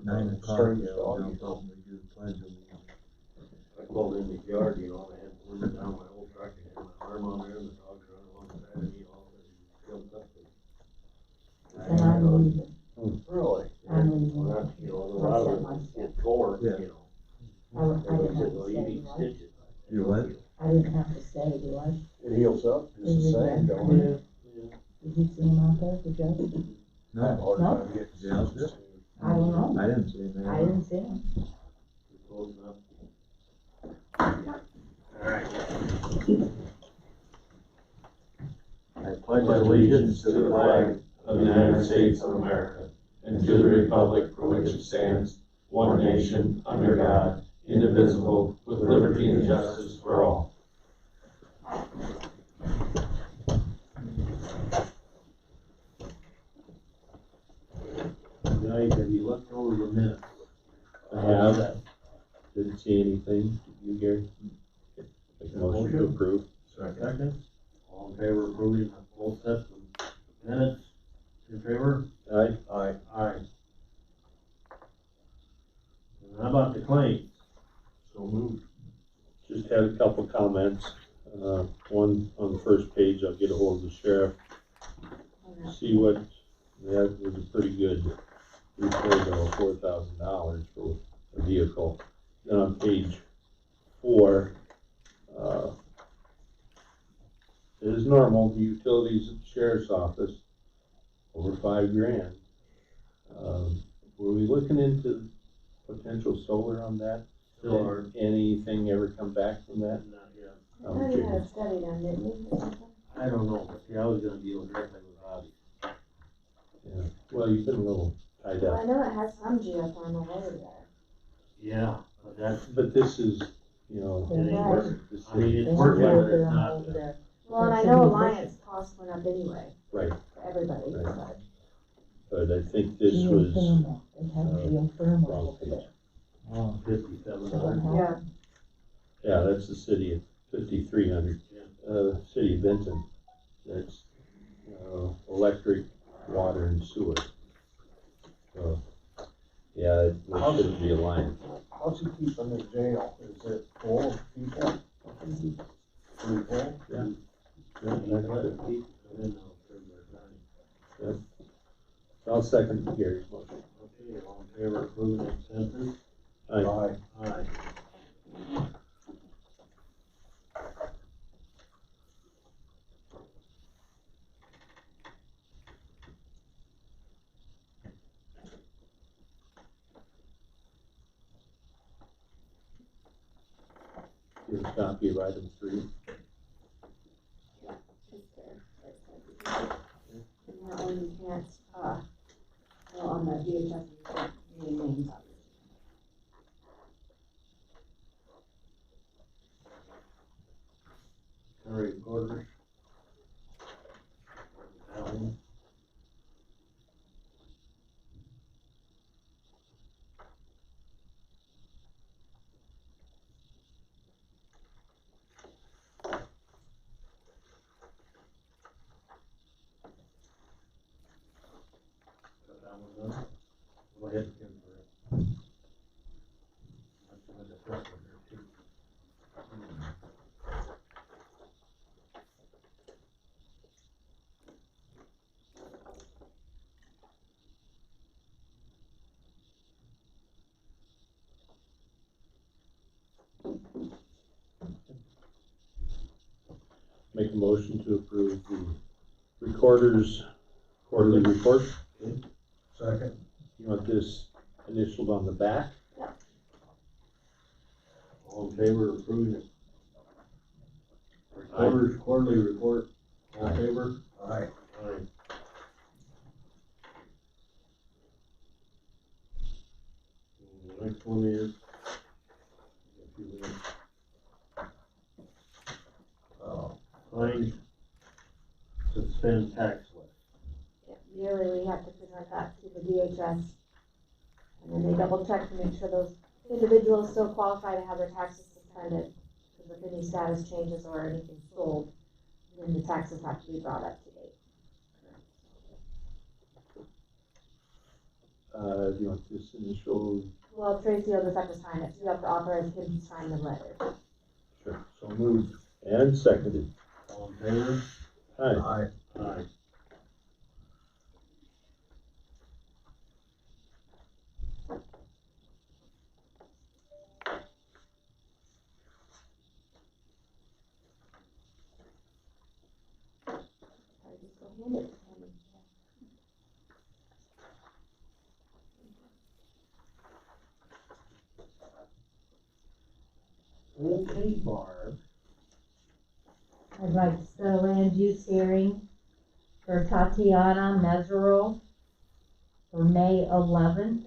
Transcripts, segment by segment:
9 o'clock, Spring yeah, dog, we'll you know. probably do the pledge. I pulled in the yard, you know, and I had to work down my old truck and had my arm on there and the dog's running alongside of me, all of a sudden he jumped up And I'm leaving. Really? I'm leaving. well, that's, you know, a I lot set of my it step. gets sore, Yeah. you know. I didn't And have he said, to well, say, you need do I? stitches. You what? I didn't have to say, do I? It heals up, it's the same, don't it? Did you see him out there, the judge? No, Hard No. time getting Is he out there? I don't know. I didn't see anything. I didn't see him. Close enough. I pledge allegiance to the flag of the United States of America, and to the republic for which it stands, one nation, under God, indivisible, with liberty and justice for all. Guys, have you looked over the minutes? I have. Didn't see anything. You, Gary? Make a motion to approve. Second. All in favor of approving both sets of minutes? In favor? Aye. Aye. Aye. And how about the claims? So moved. Just had a couple comments. One on the first page, I'll get a hold of the sheriff. See what, that was a pretty good report of $4,000 for a vehicle. Then on page 4, it is normal, the utilities at the sheriff's office, over $5,000. Were we looking into potential solar on that? Still are. Anything ever come back from that? Not yet. I thought you had a study done, didn't you, or something? I don't know, but see, I was gonna deal directly with Bobby. Yeah. Well, you've been a little tied Well, I up, know it has some geothermal over there. Yeah, but that's, but this is, you know, There's ain't not- working. this I mean, is, it's working, but Geothermal it's not. over there. Well, and I know Alliance cost went up anyway right, for everybody, Right. but but I think this was Geothermal, they have geothermal wrong over page. there. Oh, 5,700. yeah. Yeah, that's the city of 5,300, city of Benton. That's, electric, water and sewer. So, yeah, it shouldn't be a line. How's he keeping the jail? Is it full of people? Pretty full? Yeah. And then I'll turn their time. I'll second Gary's motion. Okay, all in favor of approving expenses? Aye. Aye. Aye. Here's a copy of item 3. It's there. And that one you can't, well, on the VHS, you can't name names, obviously. County recorders. Alan. Got that one done? Go ahead, Kim, for it. That's why the first one there, too. Make a motion to approve the recorder's quarterly report. Second. You want this initialed on the back? All in favor of approving it? Recorder's quarterly report, all in favor? Aye. Aye. And the next one is, if you will, claims suspend tax list. Yeah, yearly, we have to present that to the DHS. And then they double check to make sure those individuals still qualify to have their taxes suspended. Because if any status changes or anything sold, then the taxes have to be brought up to date. Do you want this initial? Well, Tracy will just have to sign it, so you have to authorize him to sign the letter. Sure. So moved and seconded. All in favor? Aye. Aye. I just go hand it to him. Okay, Barb. I'd like to set a land use hearing for Tatiana Mesereau for May 11th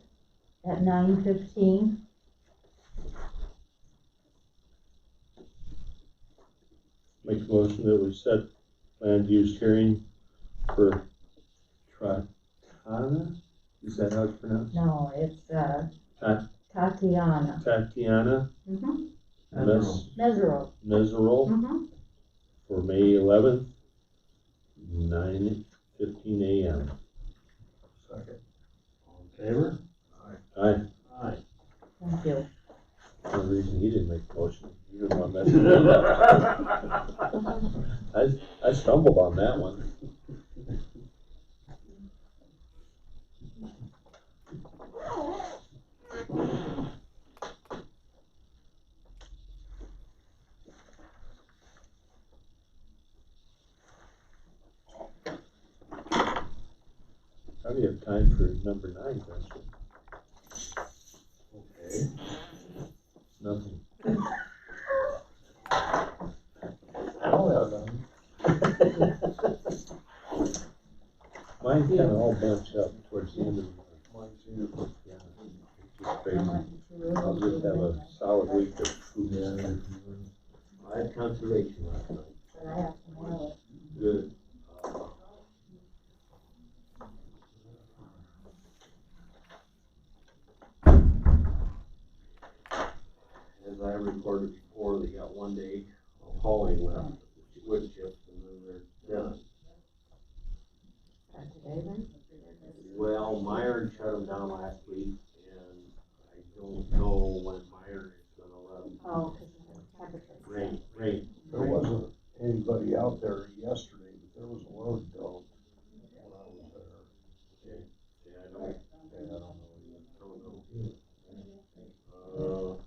at 9:15. Make a motion that we set land use hearing for Tatiana? Is that how it's pronounced? No, it's, Tat- Tatiana. Tatiana Mm-hmm. Mesereau Mesereau. Mm-hmm. for May 11th, 9:15 a.m. Second. All in favor? Aye. Aye. Thank you. For some reason he didn't make the motion. You didn't want that. I stumbled on that one. Probably have time for number 9, don't you? Okay. Nothing. I don't have none. Mine kind of all bunched up towards the end of the month. Mine too. Yeah, it's just crazy. I'll just have a solid week of food. I had conservation last night. But I have tomorrow. Good. As I reported before, they got 1 day of hauling left, wood chips, and then they're done. Today then? Well, Meyer shut them down last week, and I don't know when Meyer is gonna let them Oh, because of the temperature. rain. There wasn't anybody out there yesterday, but there was a load dumped when I was there. Okay, yeah, I don't And I don't know.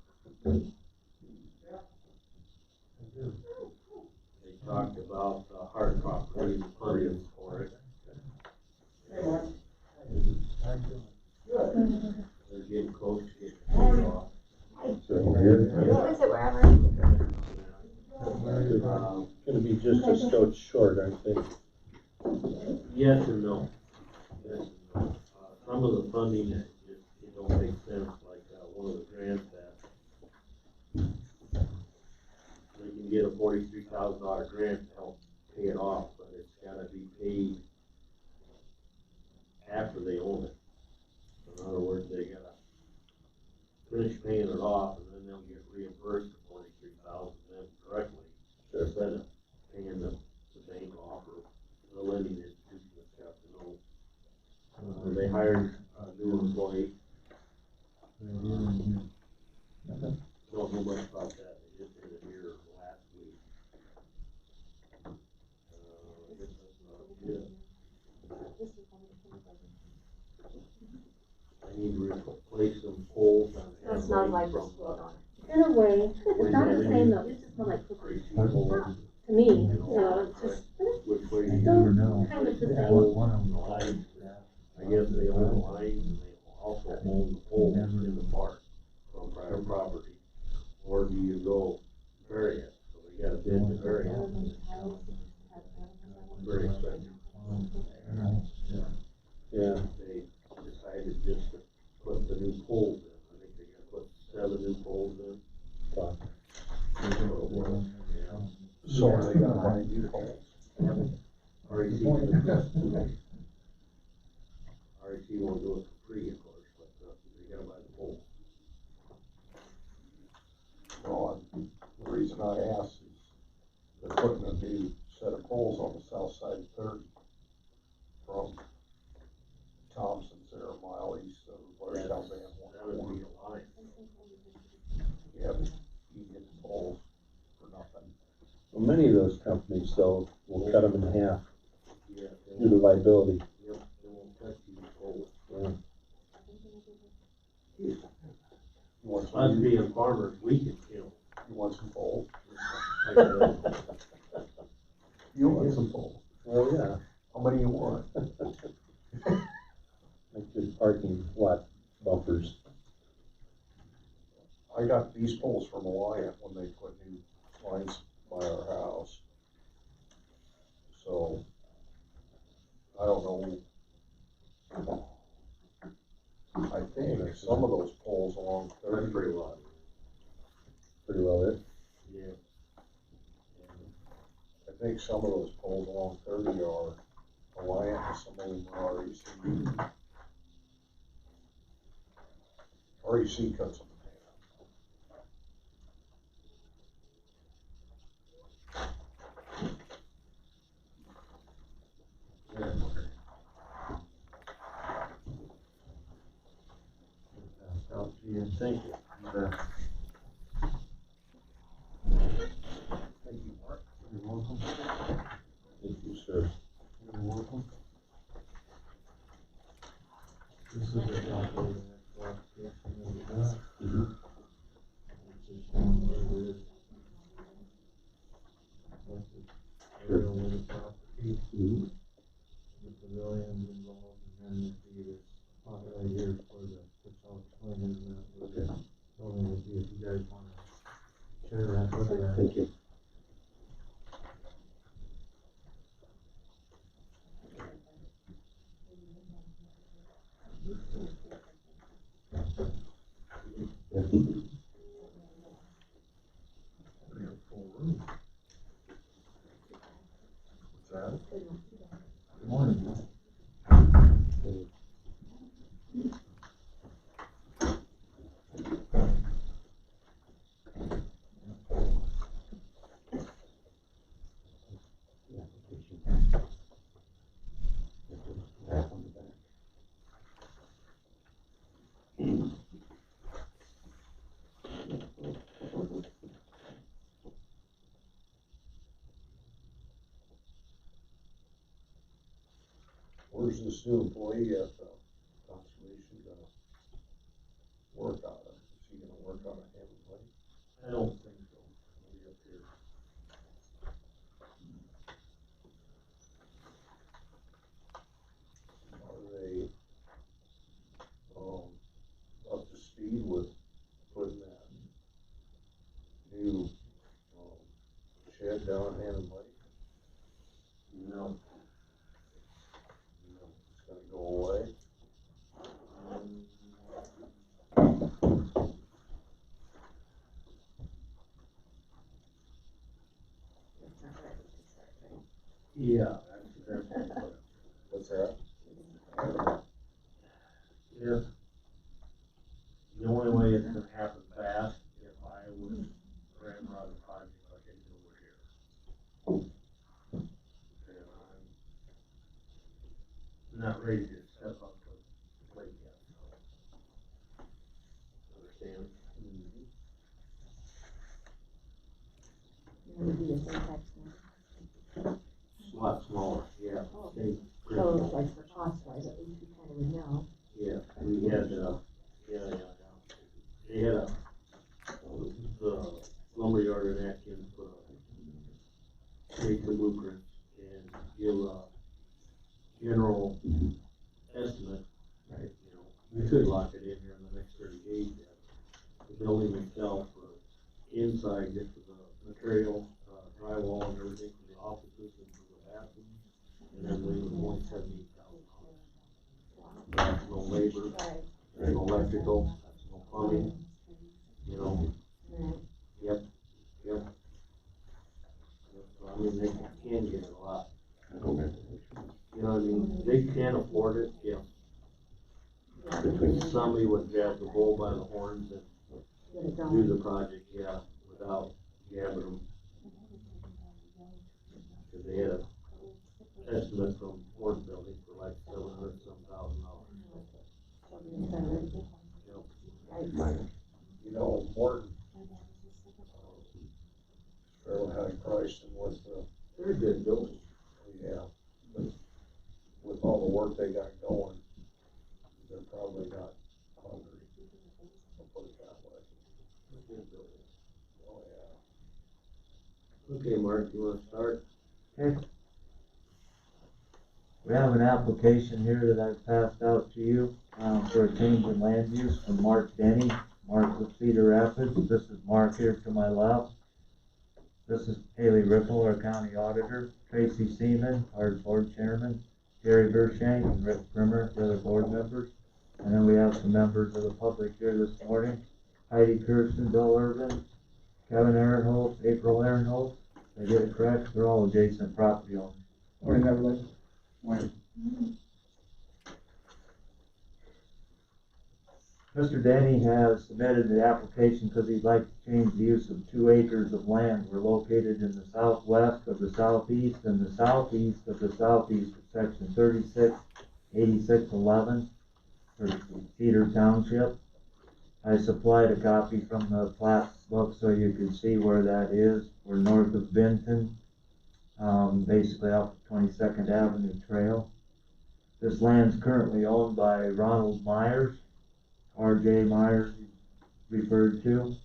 They talked about the hard property funding for it. They're getting close to getting paid off. Is it wherever? Gonna be just a scotch short, aren't they? Yes and no. Yes and no. Some of the funding, it don't make sense, like, one of the grants that they can get a $43,000 grant to help pay it off, but it's gotta be paid after they own it. In other words, they gotta finish paying it off, and then they'll get reimbursed the $43,000 then directly, instead of paying the bank off or the lending institution that's got to know. They hired a new employee. Don't know much about that, they just did it here last week. I guess that's about it. I need to replace some poles on the. It smells like just food on it. In a way, it's not the same though, it just smells like cookies. To me, you know, it's just Which way do you? Never know. kind of the same. Lines, I guess they own the lines and they also own the poles in the park from private property. Or do you go variant? So they got a bid to variant. Very expensive. Yeah. They decided just to put the new poles in. I think they gotta put 7 new poles in. Wow. Yeah. So they got 9 new poles. REC won't do it for free, of course, but they gotta buy the poles. Well, the reason I asked is they're putting a new set of poles on the south side of 30 from Thompson's there, a mile east of many of those companies though will cut them in half Yeah. due to liability. Yep, they won't touch you cold. Yeah. You want Us some, being farmers, we can kill. you want some poles? Like that. You want some poles? Oh, yeah, How many you want? like good parking lot bumpers. I got these poles from Alliant when they put new lines by our house. So, I don't know. I think some of those poles along That's 30, pretty well. Pretty well it. Yeah. I think some of those poles along 30 are Alliant and some of them are REC. REC cuts them in Out to you, thank you. Thank you, Mark. You're welcome. Thank you, sir. You're welcome. This is a copy of the actual application that we got. Mhm. It's just showing where it is. Like the area with the property, Mhm. the pavilions involved, and then the deed is not right here for the, which I'll explain in a minute. Okay. Building with you if you guys wanna share that with that. Thank you. We have full room. What's that? Good morning. Where's this new employee at the conservation gonna work out of? Is he gonna work out of Hammond Lake? I don't think so. Maybe up here. Are they, up to speed with putting that new, shed down at Hammond Lake? No. It's gonna go away? Yeah, that's, What's that? yeah. The only way it's gonna happen fast, if I was grandfather project like I do over here. And I'm not ready to step up to the plate yet, so. Understand? It would be the same text now. A lot smaller, yeah. Same So, principle. like for cost wise, at least we kind of would know. Yeah, we had, they had the lumberyard in Atkins put take the blueprints and give a general estimate, right? You know, we could lock it in here in the next 30 days, yet. The building itself, inside, just for the material, drywall and everything for the offices and for the bathrooms, and everything was $178,000. That's no labor, Right. that's no electrical, that's no plumbing, you know. Right. Yep. So, I mean, they can get a lot. Okay. You know what I mean? They can afford it, yeah. Somebody would grab the bull by the horns and Get it do going. the project, yeah, without jabbing them. Cause they had a estimate from Ford Building for like $700,000. Right. You know, Morton, fairly high price and with the, They're good buildings. yeah, but with all the work they got going, they're probably not hungry. I'll put it that way. Oh, yeah. Okay, Mark, you wanna start? Okay. We have an application here that I've passed out to you, for a change in land use from Mark Denny, Mark with Cedar Rapids. This is Mark here to my left. This is Haley Ripple, our county auditor, Tracy Seaman, our board chairman, Jerry Vershank, and Rick Brimmer, the other board members. And then we have some members of the public here this morning, Heidi Kirsten, Bill Irvin, Kevin Aaronholtz, April Aaronholtz. Did I get it correct? They're all adjacent property owners. Morning, everybody. Morning. Mr. Denny has submitted the application because he'd like to change the use of 2 acres of land. We're located in the southwest of the southeast and the southeast of the southeast of section 368611 for Cedar Township. I supplied a copy from the plat book so you can see where that is. We're north of Benton, basically off of 22nd Avenue Trail. This land's currently owned by Ronald Myers, R.J. Myers referred to.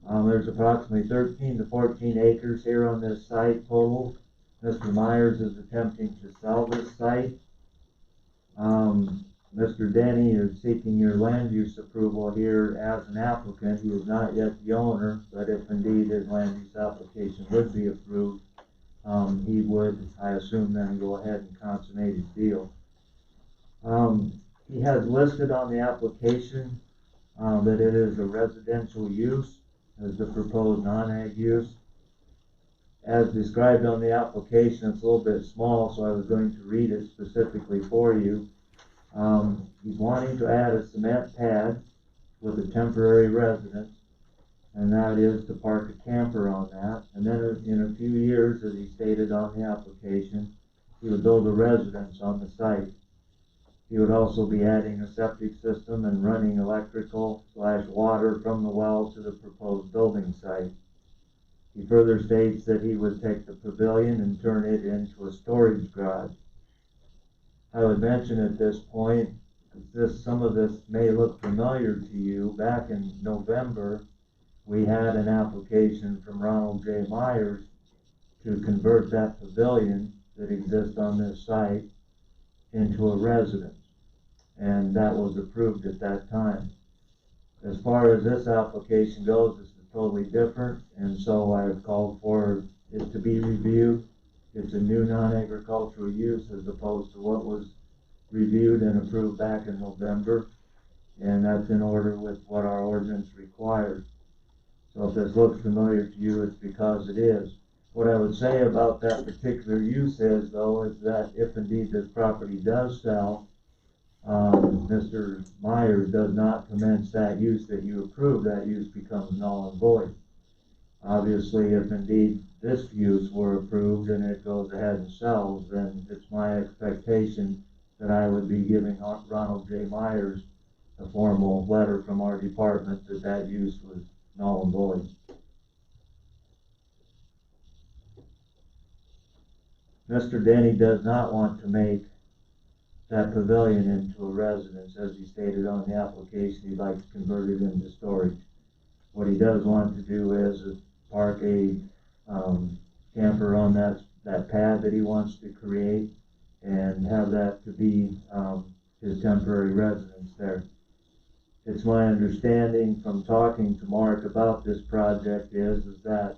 There's approximately 13 to 14 acres here on this site total. Mr. Myers is attempting to sell this site. Mr. Denny is seeking your land use approval here as an applicant. He is not yet the owner, but if indeed his land use application would be approved, he would, I assume, then go ahead and consummate his deal. He has listed on the application that it is a residential use as the proposed non-ag use. As described on the application, it's a little bit small, so I was going to read it specifically for you. He's wanting to add a cement pad with a temporary residence, and that is to park a camper on that. And then in a few years, as he stated on the application, he would build a residence on the site. He would also be adding a septic system and running electrical/water from the well to the proposed building site. He further states that he would take the pavilion and turn it into a storage garage. I would mention at this point, some of this may look familiar to you. Back in November, we had an application from Ronald J. Myers to convert that pavilion that exists on this site into a residence, and that was approved at that time. As far as this application goes, this is totally different, and so I have called for it to be reviewed. It's a new non-agricultural use as opposed to what was reviewed and approved back in November, and that's in order with what our ordinance requires. So if this looks familiar to you, it's because it is. What I would say about that particular use is, though, is that if indeed this property does sell, Mr. Myers does not commence that use that you approve, that use becomes null and void. Obviously, if indeed this use were approved and it goes ahead and sells, then it's my expectation that I would be giving Ronald J. Myers a formal letter from our department that that use was null and void. Mr. Denny does not want to make that pavilion into a residence. As he stated on the application, he'd like to convert it into storage. What he does want to do is park a camper on that pad that he wants to create and have that to be his temporary residence there. It's my understanding from talking to Mark about this project is that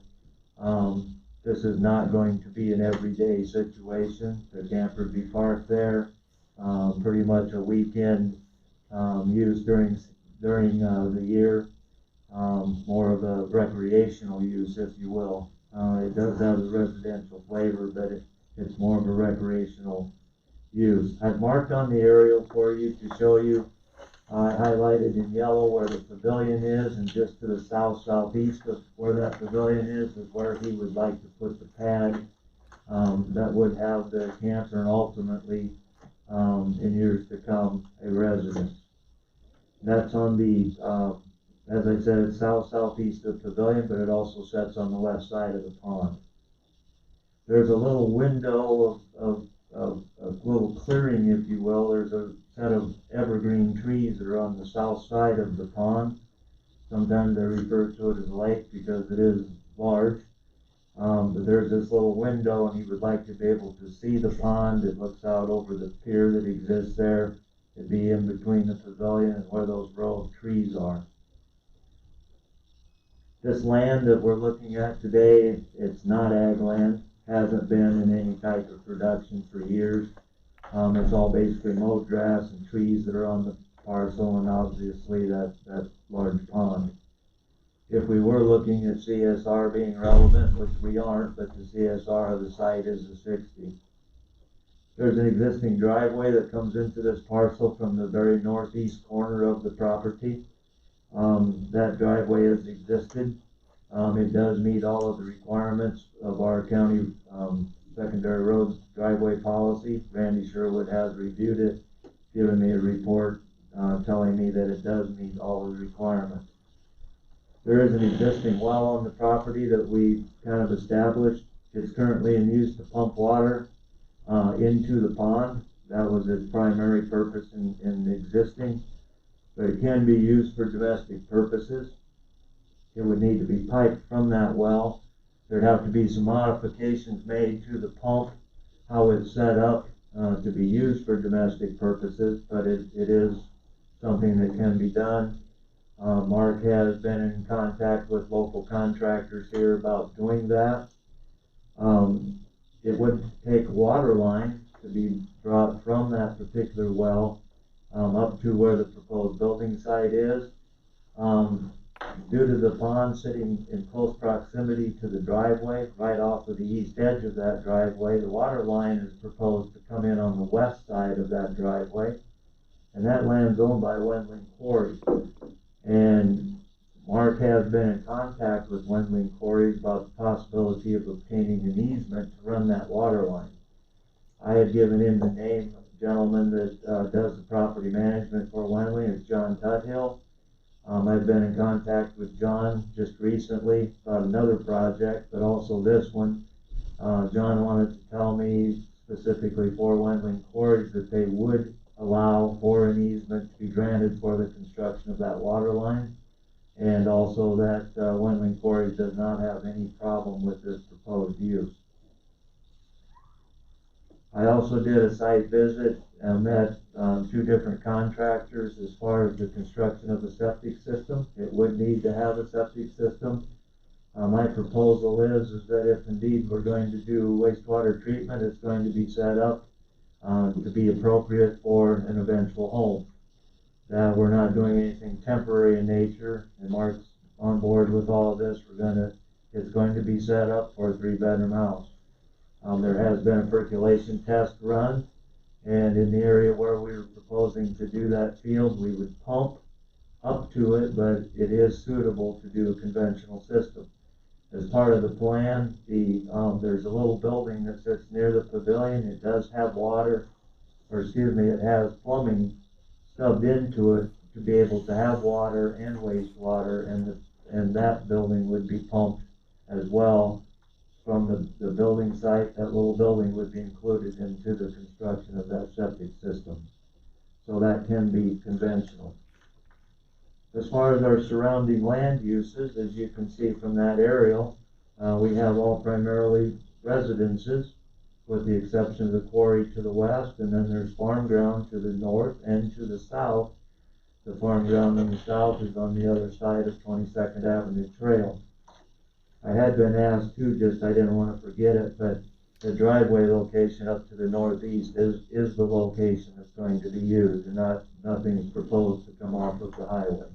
this is not going to be an everyday situation. The camper be parked there, pretty much a weekend use during the year, more of a recreational use, if you will. It does have a residential flavor, but it's more of a recreational use. I've marked on the aerial for you to show you. I highlighted in yellow where the pavilion is, and just to the southeast of where that pavilion is where he would like to put the pad that would have the camper and ultimately, in years to come, a residence. That's on the As I said, it's southeast of Pavilion, but it also sets on the west side of the pond. There's a little window of a little clearing, if you will. There's a set of evergreen trees that are on the south side of the pond. Sometimes they refer to it as a lake because it is large. But there's this little window, and he would like to be able to see the pond. It looks out over the pier that exists there. It'd be in between the pavilion and where those row of trees are. This land that we're looking at today, it's not ag land, hasn't been in any type of production for years. It's all basically mowed grass and trees that are on the parcel, and obviously that large pond. If we were looking at CSR being relevant, which we aren't, but the CSR of the site is a 60. There's an existing driveway that comes into this parcel from the very northeast corner of the property. That driveway has existed. It does meet all of the requirements of our county secondary roads driveway policy. Randy Sherwood has reviewed it, given me a report telling me that it does meet all of the requirements. There is an existing well on the property that we kind of established. It's currently in use to pump water into the pond. That was its primary purpose in existing, but it can be used for domestic purposes. It would need to be piped from that well. There'd have to be some modifications made to the pump, how it's set up to be used for domestic purposes, but it is something that can be done. Mark has been in contact with local contractors here about doing that. It would take a water line to be brought from that particular well up to where the proposed building site is. Due to the pond sitting in close proximity to the driveway, right off of the east edge of that driveway, the water line is proposed to come in on the west side of that driveway, and that land's owned by Whitening Quarry. And Mark has been in contact with Whitening Quarries about the possibility of obtaining an easement to run that water line. I had given him the name of the gentleman that does the property management for Whitening. It's John Tuthill. I've been in contact with John just recently about another project, but also this one. John wanted to tell me specifically for Whitening Quarries that they would allow for an easement to be granted for the construction of that water line, and also that Whitening Quarries does not have any problem with this proposed use. I also did a site visit and met two different contractors as far as the construction of the septic system. It would need to have a septic system. My proposal is that if indeed we're going to do wastewater treatment, it's going to be set up to be appropriate for an eventual home. That we're not doing anything temporary in nature, and Mark's on board with all of this. It's going to be set up for a 3-bedroom house. There has been a percolation test run, and in the area where we were proposing to do that field, we would pump up to it, but it is suitable to do a conventional system. As part of the plan, there's a little building that sits near the pavilion. It does have it has plumbing stubbed into it to be able to have water and wastewater, and that building would be pumped as well from the building site. That little building would be included into the construction of that septic system. So that can be conventional. As far as our surrounding land uses, as you can see from that aerial, we have all primarily residences, with the exception of the quarry to the west, and then there's farm ground to the north and to the south. The farm ground in the south is on the other side of 22nd Avenue Trail. I had been asked too, I didn't want to forget it, but the driveway location up to the northeast is the location that's going to be used, and nothing is proposed to come off of the highway.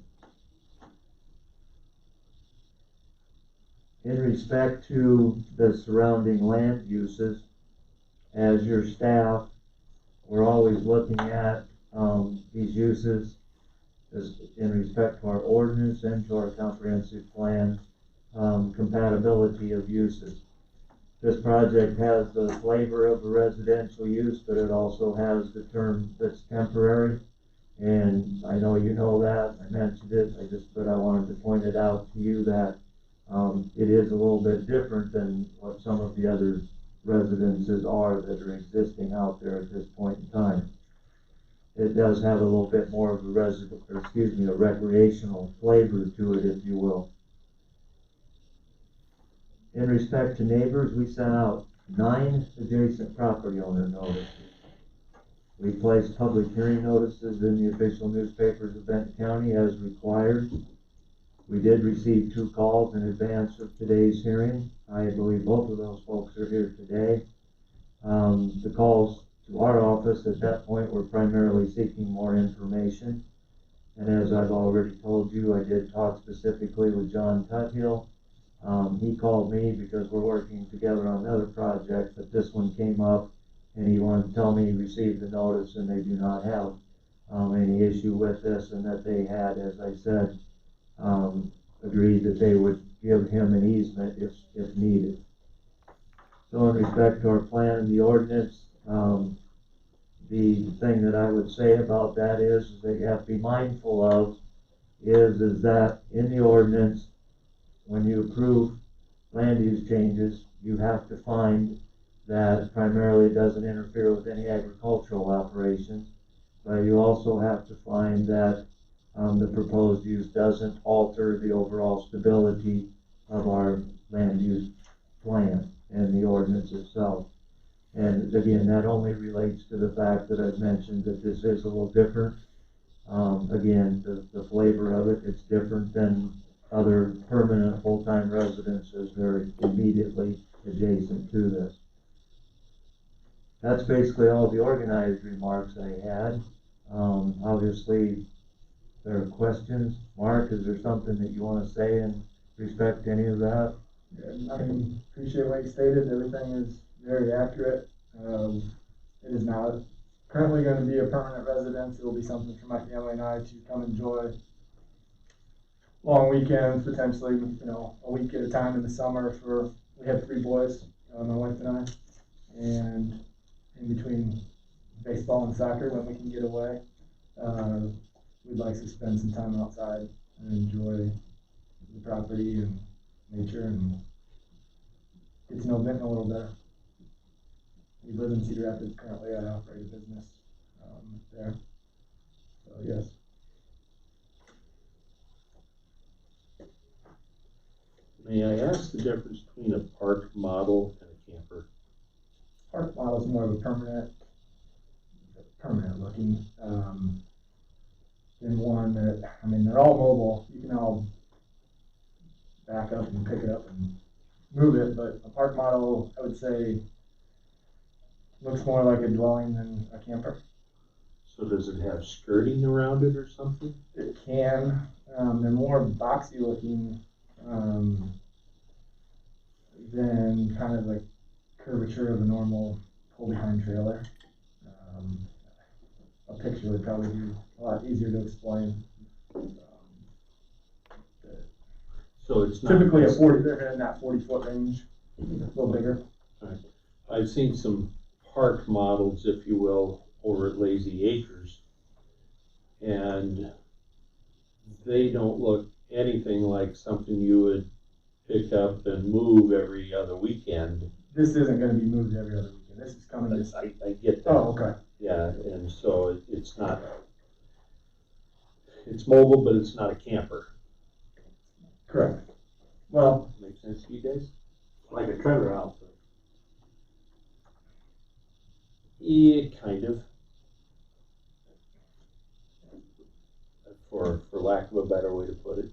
In respect to the surrounding land uses, as your staff, we're always looking at these uses in respect to our ordinance and to our comprehensive plan, compatibility of uses. This project has the flavor of a residential use, but it also has the term that's temporary. And I know you know that, I mentioned it, but I wanted to point it out to you that, it is a little bit different than what some of the other residences are that are existing out there at this point in time. It does have a little bit more of a recreational flavor to it, if you will. In respect to neighbors, we sent out 9 adjacent property owner notices. We placed public hearing notices in the official newspapers of Benton County as required. We did receive 2 calls in advance of today's hearing. I believe both of those folks are here today. The calls to our office at that point were primarily seeking more information. And as I've already told you, I did talk specifically with John Tuthill. He called me because we're working together on another project, but this one came up and he wanted to tell me he received the notice and they do not have any issue with this, and that they had, as I said, agreed that they would give him an easement if needed. So in respect to our plan and the ordinance, the thing that I would say about that is that you have to be mindful of is that in the ordinance, when you approve land use changes, you have to find that primarily it doesn't interfere with any agricultural operations, but you also have to find that the proposed use doesn't alter the overall stability of our land use plan and the ordinance itself. And again, that only relates to the fact that I've mentioned that this is a little different. Again, the flavor of it, it's different than other permanent full-time residences that are immediately adjacent to this. That's basically all the organized remarks I had. Obviously, there are questions. Mark, is there something that you want to say in respect to any of that? Yeah, I mean, appreciate what you stated. Everything is very accurate. It is not currently going to be a permanent residence. It will be something for my family and I to come enjoy long weekends, potentially, a week at a time in the summer. We have 3 boys, my wife and I, and in between baseball and soccer, when we can get away, we'd like to spend some time outside and enjoy the property and nature and get to know Benton a little better. We live in Cedar Rapids currently. I operate a business there. So yes. May I ask the difference between a park model and a camper? Park model is more of a permanent looking, than one that, they're all mobile. You can all back up and pick it up and move it, but a park model, I would say, looks more like a dwelling than a camper. So does it have skirting around it or something? It can. They're more boxy looking than kind of like curvature of a normal pull-behind trailer. A picture would probably be a lot easier to explain. So it's not Typically they're in that 40-foot range, a little bigger. Right. I've seen some park models, if you will, over at Lazy Acres, and they don't look anything like something you would pick up and move every other weekend. This isn't going to be moved every other weekend. This is coming this. I get that. Oh, okay. Yeah, and so it's not, it's mobile, but it's not a camper. Correct. Well, Makes sense to you guys? Like a trailer house. Yeah, kind of. For lack of a better way to put it.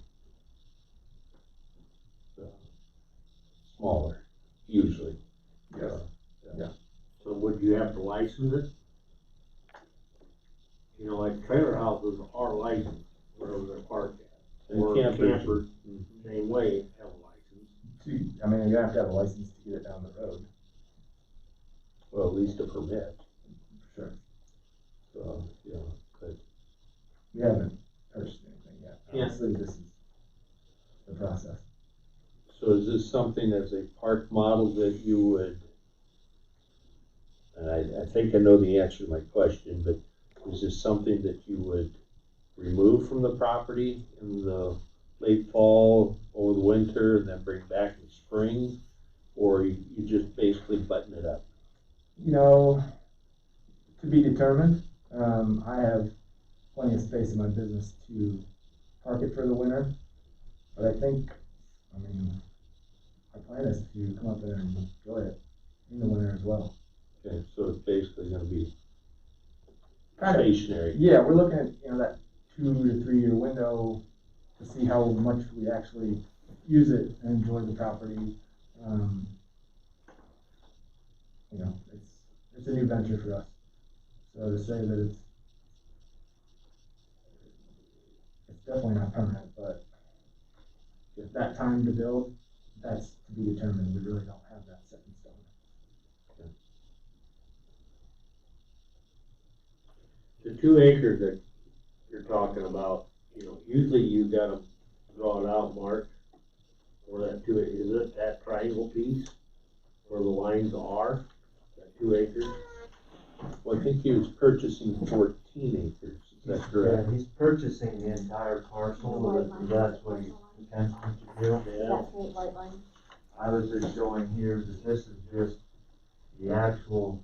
Smaller, usually. yes. So would you have to license it? Like trailer houses are licensed wherever they're parked at. And Or campers. campers, same way, have a license. You have to have a license to get it down the road. Well, at least a permit. Sure. So, but We haven't purchased anything yet. Yeah. Honestly, this is the process. so is this something as a park model that you would, and I think I know the answer to my question, but is this something that you would remove from the property in the late fall, over the winter, and then bring back in the spring? Or you just basically button it up? You know, to be determined. I have plenty of space in my business to park it for the winter, but I think, our plan is to come up there and enjoy it in the winter as well. Okay, so it's basically gonna be Kind of. stationary. Yeah, we're looking at, that 2 to 3 year window to see how much we actually use it and enjoy the property. It's a new venture for us. So to say that it's definitely not permanent, but if that time to build, that's to be determined. We really don't have that set in stone. The 2 acres that you're talking about, usually you gotta draw it out, Mark, or that 2 acres, is it that triangle piece where the lines are, that 2 acres? Well, I think he was purchasing 14 acres, is that correct? Yeah, he's purchasing the entire parcel, that's what he intends to do. Yeah, That paint white line. I was just showing here that this is just the actual,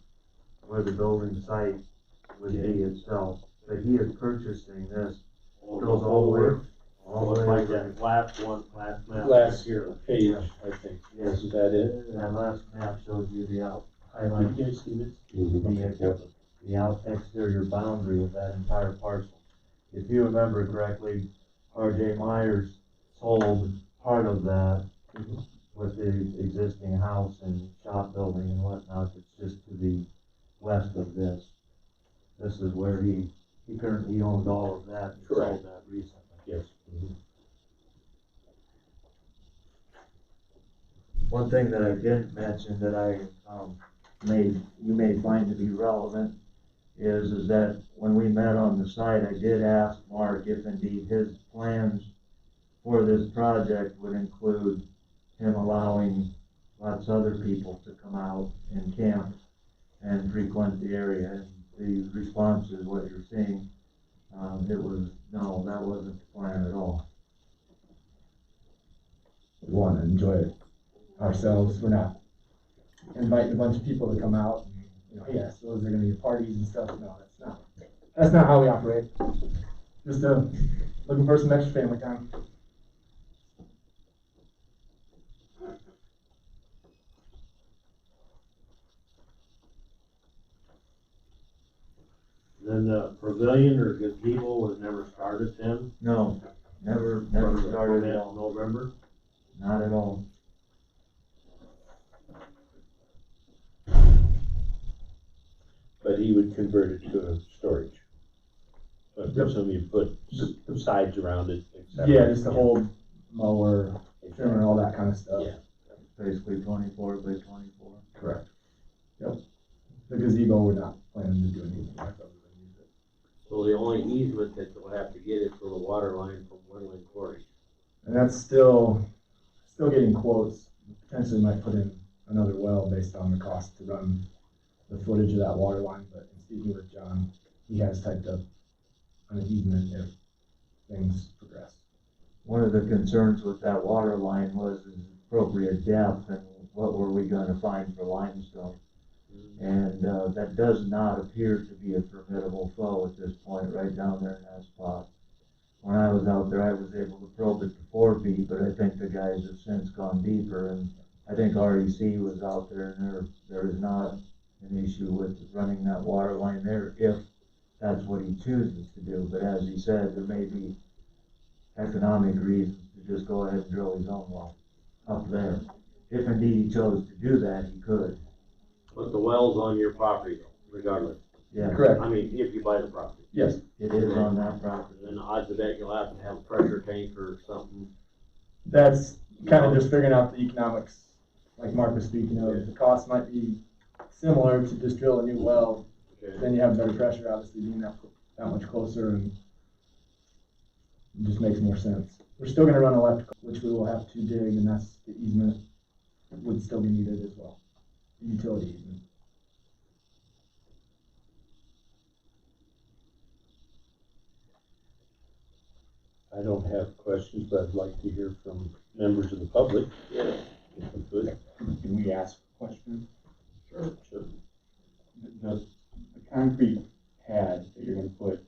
where the building site would be itself. But he is purchasing this, goes all the way, all the looks way like over. that last map. Last here. page, I think. Yes. Is that it? That last map shows you the Did highlight, you guys see this? the out exterior boundary of that entire parcel. If you remember correctly, R.J. Myers sold part of that with the existing house and shop building and whatnot. It's just to the west of this. This is where he currently owns all of that and sold that recently. Yes. One thing that I didn't mention that you may find to be relevant is that when we met on the site, I did ask Mark if indeed his plans for this project would include him allowing lots of other people to come out and camp and frequent the area. And the response is what you're seeing. It was, no, that wasn't the plan at all. We want to enjoy it ourselves. We're not inviting a bunch of people to come out. Yes, those are going to be parties and stuff. No, that's not how we operate. Just looking for some extra family time. Then the pavilion or gazebo was never started then? No, never From the started at permit all. in November? Not at all. But he would convert it to a storage. But presumably you put sides around it, etc. Yeah, just to hold mower, trimmer, all that kind of stuff. Yeah. Basically 24 by 24. Correct. Yep. The gazebo, we're not planning to do anything like that. So the only easement that you'll have to get is for the water line from Whitening Quarry. And that's still getting quotes. Potentially might put in another well based on the cost to run the footage of that water line. But in speaking with John, he has typed up an easement if things progress. One of the concerns with that water line was its appropriate depth and what were we going to find for limestone. And that does not appear to be a permittable flow at this point, right down there in that spot. When I was out there, I was able to probe it to 4 feet, but I think the guys have since gone deeper, and I think REC was out there, and there is not an issue with running that water line there if that's what he chooses to do. But as he said, there may be economic reasons to just go ahead and drill his own well up there. If indeed he chose to do that, he could. But the well's on your property though, regardless. Yeah, Correct. I mean, if you buy the property. Yes. it is on that property. Then the odds of that you'll have to have a pressure tank or something. That's kind of just figuring out the economics, like Mark was speaking of. The cost might be similar to just drill a new well. Okay. Then you have better pressure, obviously, being that much closer, and it just makes more sense. We're still going to run electrical, which we will have to dig, and that's the easement would still be needed as well. The utility easement. I don't have questions, but I'd like to hear from members of the public. Yeah. If we could. Can we ask a question? Sure. The concrete pad that you're gonna put,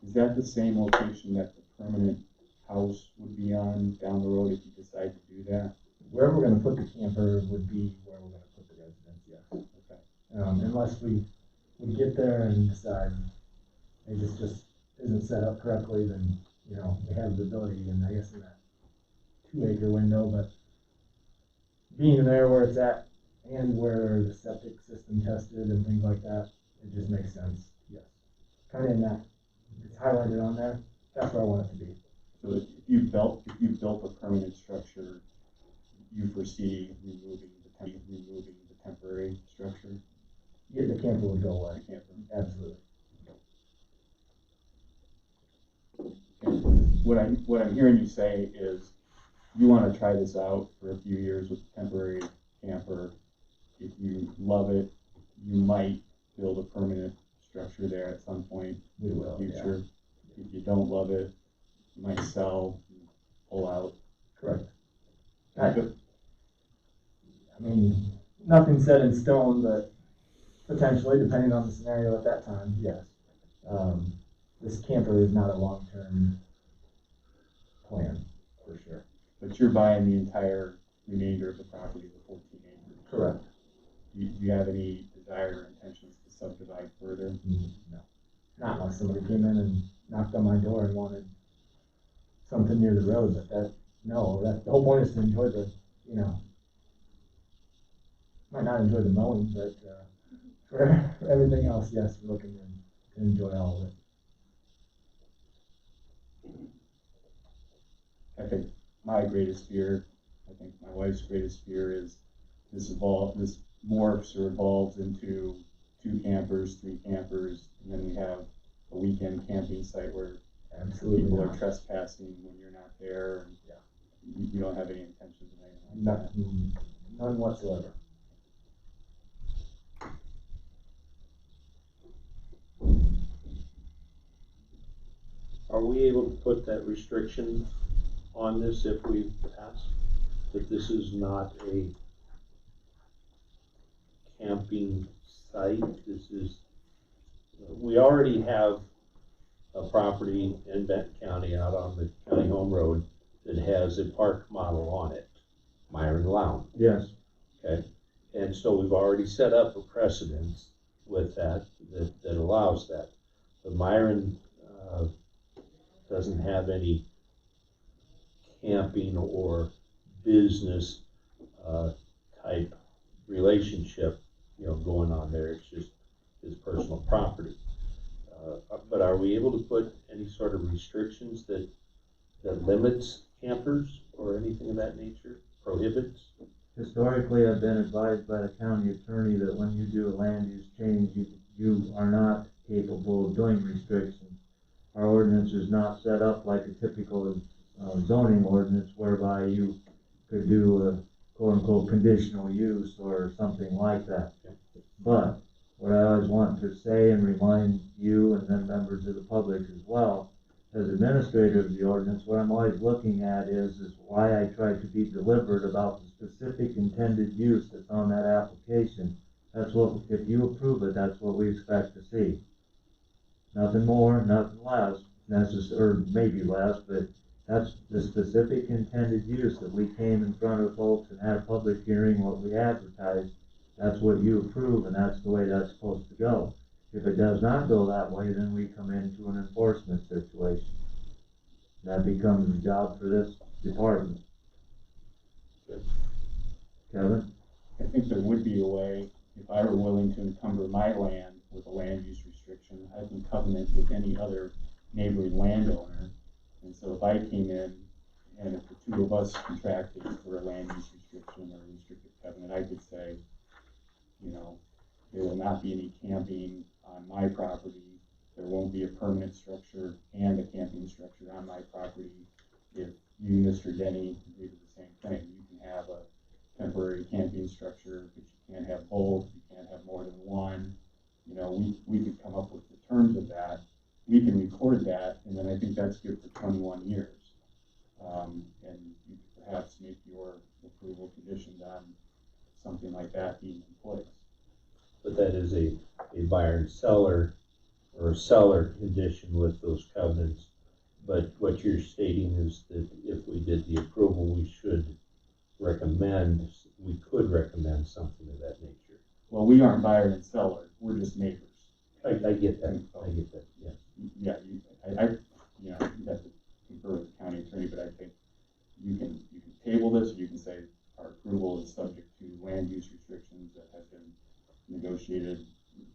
is that the same location that the permanent house would be on down the road if you decide to do that? Where we're gonna put the camper would be where we're gonna put the residence, yes. Okay. Unless we get there and decide maybe this just isn't set up correctly, then, you know, we have the ability, and I guess in that 2-acre window, but being there where it's at and where the septic system tested and things like that, it just makes sense, yes. Kinda in that, it's highlighted on there, that's where I want it to be. So if you built a permanent structure, you foresee removing the temporary structure? Yeah, the camper would go away, The camper. absolutely. And what I'm hearing you say is you wanna try this out for a few years with the temporary camper. If you love it, you might build a permanent structure there at some point We in the will, yeah. future. If you don't love it, you might sell, pull out. Correct. I mean, nothing set in stone, but potentially, depending on the scenario at that time, yes. This camper is not a long-term plan, for sure. But you're buying the entire remainder of the property, the 14 acres. Correct. Do you have any desire or intentions to subdivide further? No. Not unless somebody came in and knocked on my door and wanted something near the road, but the whole point is to enjoy the, you know, might not enjoy the mowing, but, for everything else, yes, we're looking to enjoy all of it. I think my greatest fear, I think my wife's greatest fear is this morphs or evolves into 2 campers, 3 campers, and then we have a weekend camping site where Absolutely people are not. trespassing when you're not there, and you don't have any intentions of anything like that. None whatsoever. Are we able to put that restriction on this if we pass? That this is not a camping site, we already have a property in Benton County out on the county home road that has a park model on it, Myron Lounge. Yes, Okay, and so we've already set up a precedence with that allows that. But Myron doesn't have any camping or business type relationship, going on there. It's just his personal property. But are we able to put any sort of restrictions that limits campers or anything of that nature, prohibits? historically, I've been advised by the county attorney that when you do a land use change, you are not capable of doing restrictions. Our ordinance is not set up like a typical zoning ordinance whereby you could do a quote-unquote conditional use or something like that. But what I always want to say and remind you and then members of the public as well, as administrator of the ordinance, what I'm always looking at is why I try to be deliberate about the specific intended use that's on that application. That's what, if you approve it, that's what we expect to see. Nothing more, nothing less, or maybe less, but that's the specific intended use that we came in front of folks and had a public hearing, what we advertised. That's what you approve, and that's the way that's supposed to go. If it does not go that way, then we come into an enforcement situation. That becomes the job for this department. Kevin? I think there would be a way, if I were willing to encumber my land with a land use restriction, I can covenant with any other neighboring landowner. And so if I came in and if the 2 of us contracted for a land use restriction or a restricted covenant, I could say, there will not be any camping on my property. There won't be a permanent structure and a camping structure on my property. If you, Mr. Denny, agree to the same thing, you can have a temporary camping structure, but you can't have both, you can't have more than one. We could come up with the terms of that. We can record that, and then I think that's good for 21 years. and you could perhaps make your approval conditioned on something like that being in place. But that is a buyer and seller, or seller condition with those covenants. But what you're stating is that if we did the approval, we could recommend something of that nature. Well, we aren't buyer and seller, we're just neighbors. I get that, yeah. Yeah, you have to confer with the county attorney, but I think you can table this, or you can say our approval is subject to land use restrictions that have been negotiated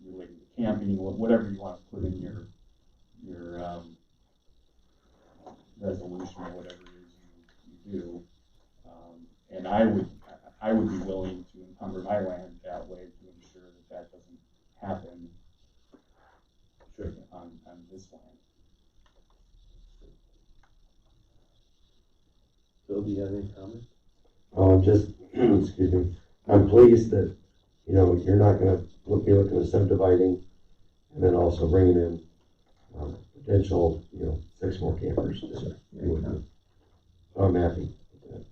related to camping, whatever you want to put in your resolution or whatever it is you do. And I would be willing to encumber my land that way to ensure that doesn't happen. Sure. On this land. Phil, do you have any comment? Just, excuse me, I'm pleased that, you're not gonna be looking at subdividing and then also bringing in, potential, 6 more campers. So I'm happy with that.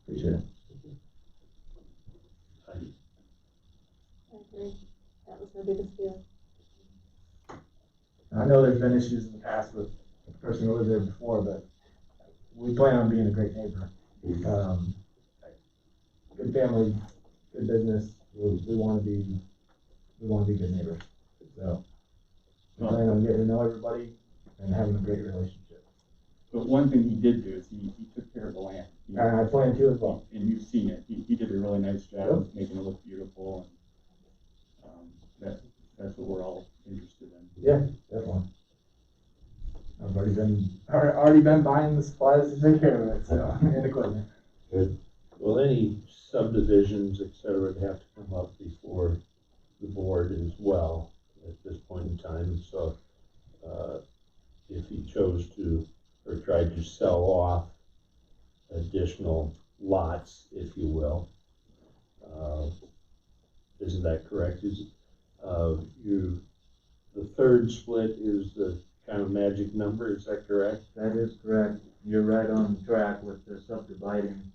Appreciate it. I agree. That was my biggest deal. I know there's been issues in the past with the person who lived there before, but we plan on being a great neighbor. Good family, good business. We want to be good neighbors. So we plan on getting to know everybody and having a great relationship. But one thing he did do is he took care of the land. And I plan to as well. And you've seen it. He did a really nice job of making it look beautiful, and that's what we're all interested in. Yeah, definitely. I've already been buying the supplies to take care of it, so, and equipment. Good. Well, any subdivisions, et cetera, would have to come up before the board as well at this point in time. And so, if he chose to, or tried to sell off additional lots, if you will, isn't that correct? The third split is the kind of magic number, is that correct? That is correct. You're right on track with the subdividing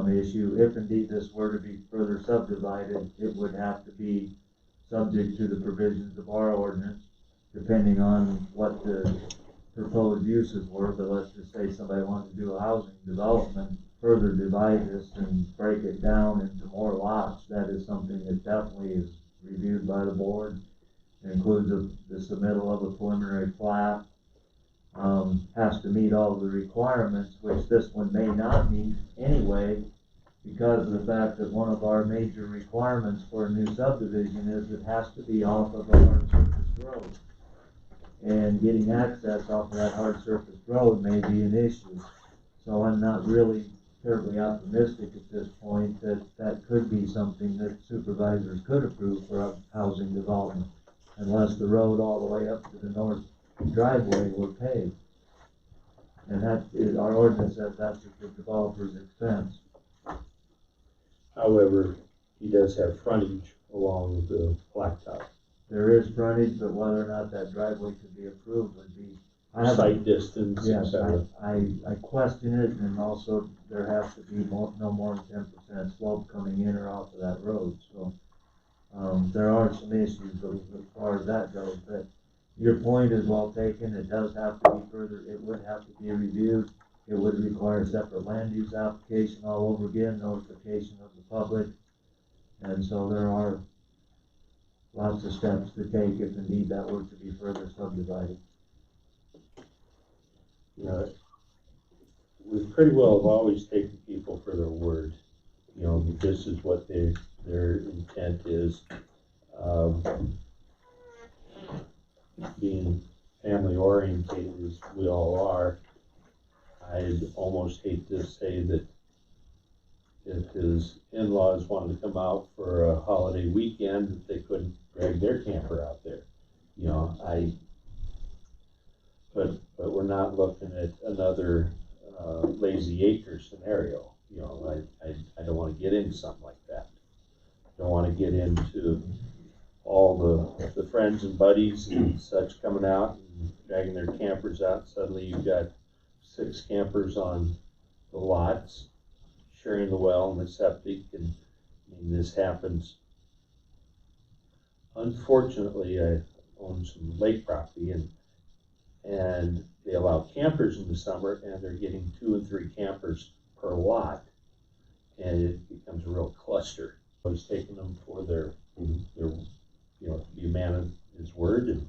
issue. If indeed this were to be further subdivided, it would have to be subject to the provisions of our ordinance, depending on what the proposed uses were. But let's just say somebody wanted to do a housing development, further divide this and break it down into more lots. That is something that definitely is reviewed by the board. It includes the submittal of a preliminary plat, has to meet all of the requirements, which this one may not meet anyway, because of the fact that one of our major requirements for a new subdivision is it has to be off of a hard surface road. And getting access off of that hard surface road may be an issue. So I'm not really terribly optimistic at this point that that could be something that supervisors could approve for a housing development, unless the road all the way up to the north driveway were paved. And that is, our ordinance says that's at the developer's expense. However, he does have frontage along the blacktop. There is frontage, but whether or not that driveway could be approved would be. Site distance, Yes, etc. I question it, and also there has to be no more than 10% slope coming in or out of that road, so. There are some issues as far as that goes, but your point is well taken. It does have to be it would have to be reviewed. It would require a separate land use application all over again, notification of the public. And so there are lots of steps to take if indeed that were to be further subdivided. We pretty well have always taken people for their word. This is what their intent is. Being family oriented as we all are, I'd almost hate to say that if his in-laws wanted to come out for a holiday weekend, that they couldn't drag their camper out there. But we're not looking at another lazy acre scenario. I don't want to get into something like that. I don't want to get into all the friends and buddies and such coming out and dragging their campers out. Suddenly you've got 6 campers on the lots, sharing the well and the septic, and I mean, this happens. Unfortunately, I own some lake property, and they allow campers in the summer, and they're getting 2 and 3 campers per lot, and it becomes a real cluster. I was taking them for their, you know, to be a man of his word, and,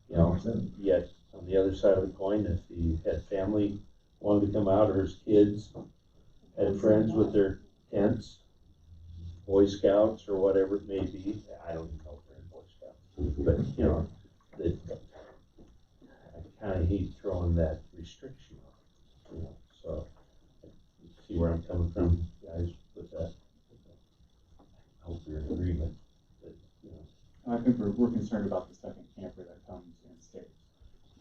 you know, yet on the other side of the coin, if he had family wanted to come out, or his kids had friends with their tents, Boy Scouts or whatever it may be, I don't even know if they're in Boy Scouts, but, you know, that I kinda hate throwing that restriction on, you know, so, you see where I'm coming from, guys, with that? I hope you're in agreement, that, you know. I think we're concerned about the second camper that comes and stays.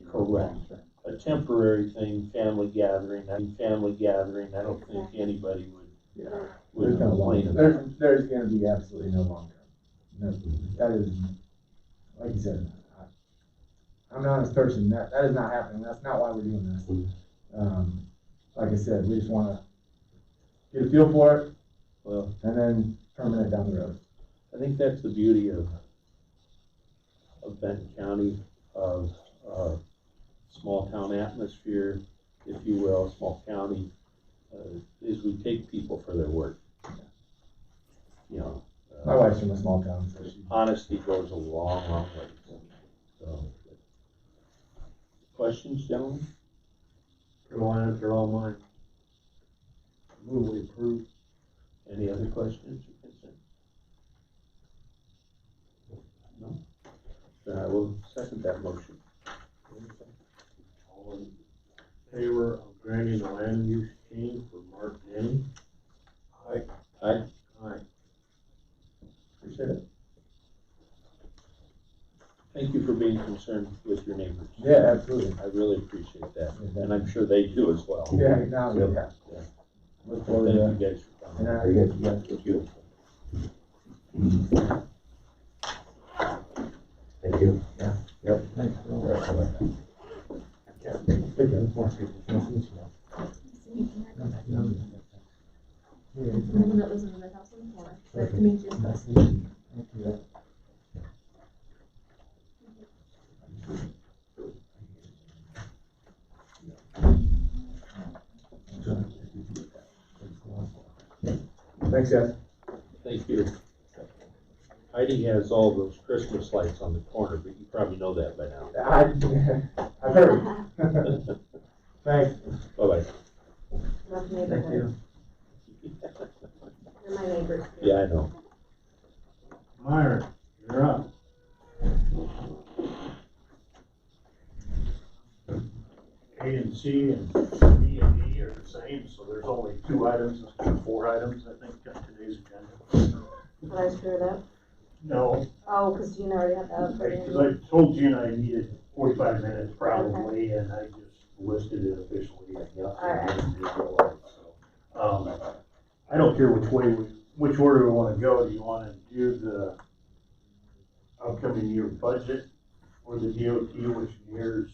You know, Correct. long term. A temporary thing, family gathering, I don't think anybody Yeah. would There's no complain long, about. there's gonna be absolutely no long term. No, that is, like you said, I'm an honest person, that is not happening, that's not why we're doing this. Like I said, we just wanna get a feel for it, Well, and then permanent down the road. I think that's the beauty of Benton County, of small town atmosphere, if you will, small county, is we take people for their work. You know, My wife's from a small town, so she. honesty goes a long, long way. So, questions, gentlemen? Go answer all mine. Move we approve. Any other questions or concerns? No? Then I will second that motion. All in favor of granting the land use change for Mark Denny? Aye. Aye. Appreciate it. Thank you for being concerned with your neighbors. Yeah, absolutely. I really appreciate that, and I'm sure they do as well. Yeah, now, yeah. Yeah. Look forward Thank to you guys for coming. interacting with you guys. Thank you. Thank you. Yep. Thanks. Someone that lives in the house on the corner. Nice to meet you. Thanks, guys. Thank you. Heidi has all those Christmas lights on the corner, but you probably know that by now. I've heard. Thanks. Bye-bye. Rough Thank neighborhood. you. They're my neighbors. Yeah, I know. Myron, you're up. A and C and B and D are the same, so there's only 2 items, instead of 4 items, I think, on today's agenda. Did I screw it up? No, Oh, cause Gina already had that up. because I told Gina I needed 45 minutes probably, and I just listed it officially. Alright. I don't care which order we wanna go. Do you wanna do the upcoming year budget or the DOT, which mirrors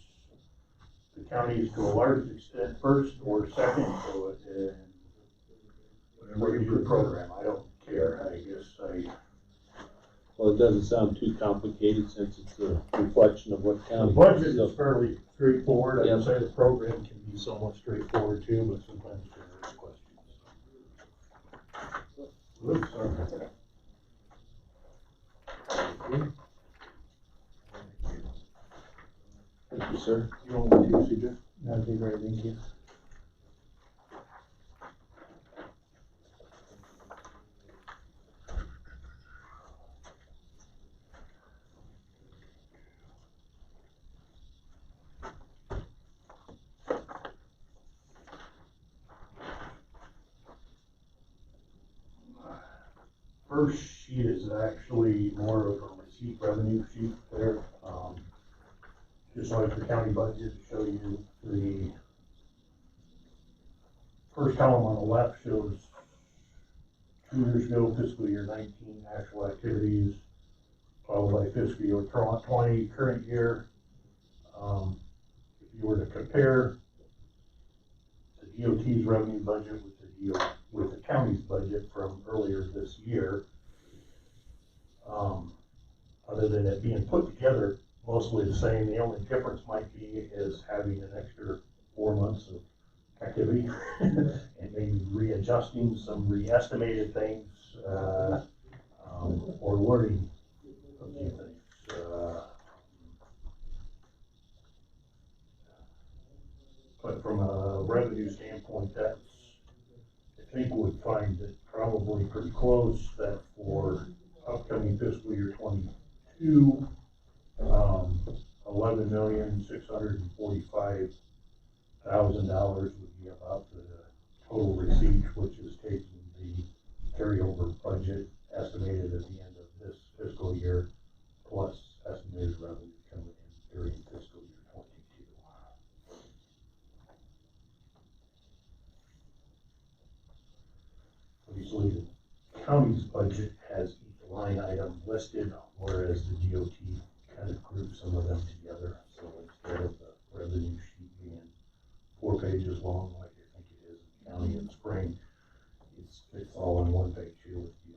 the counties to a large extent first or second, so whatever you do the program, I don't care, I guess Well, it doesn't sound too complicated since it's a reflection of what the county. budget is fairly straightforward, Yep. I'd say the program can be somewhat straightforward too, but sometimes there's questions. Oops, sorry. Thank you, sir. You want me to, CJ? That'd be great, thank you. First sheet is actually more of a receipt revenue sheet there. Just like the county budget, to show you the first column on the left shows 2 years ago, fiscal year 19, actual activities, followed by fiscal year 20, current year. If you were to compare DOT's revenue budget with the county's budget from earlier this year. Other than it being put together mostly the same, the only difference might be is having an extra 4 months of activity and maybe readjusting some re-estimated things, or learning a few things. But from a revenue standpoint, that's, I think we'd find it probably pretty close that for upcoming fiscal year 22, $11,645,000 would be about the total receipt, which is taking the carryover budget estimated at the end of this fiscal year, plus estimated revenue coming in during fiscal year 22. Obviously, the county's budget has each line item listed, whereas the DOT kind of groups some of them together. So instead of the revenue sheet being 4 pages long, like I think it is in the county in the spring, it's all on 1 page here with DOT.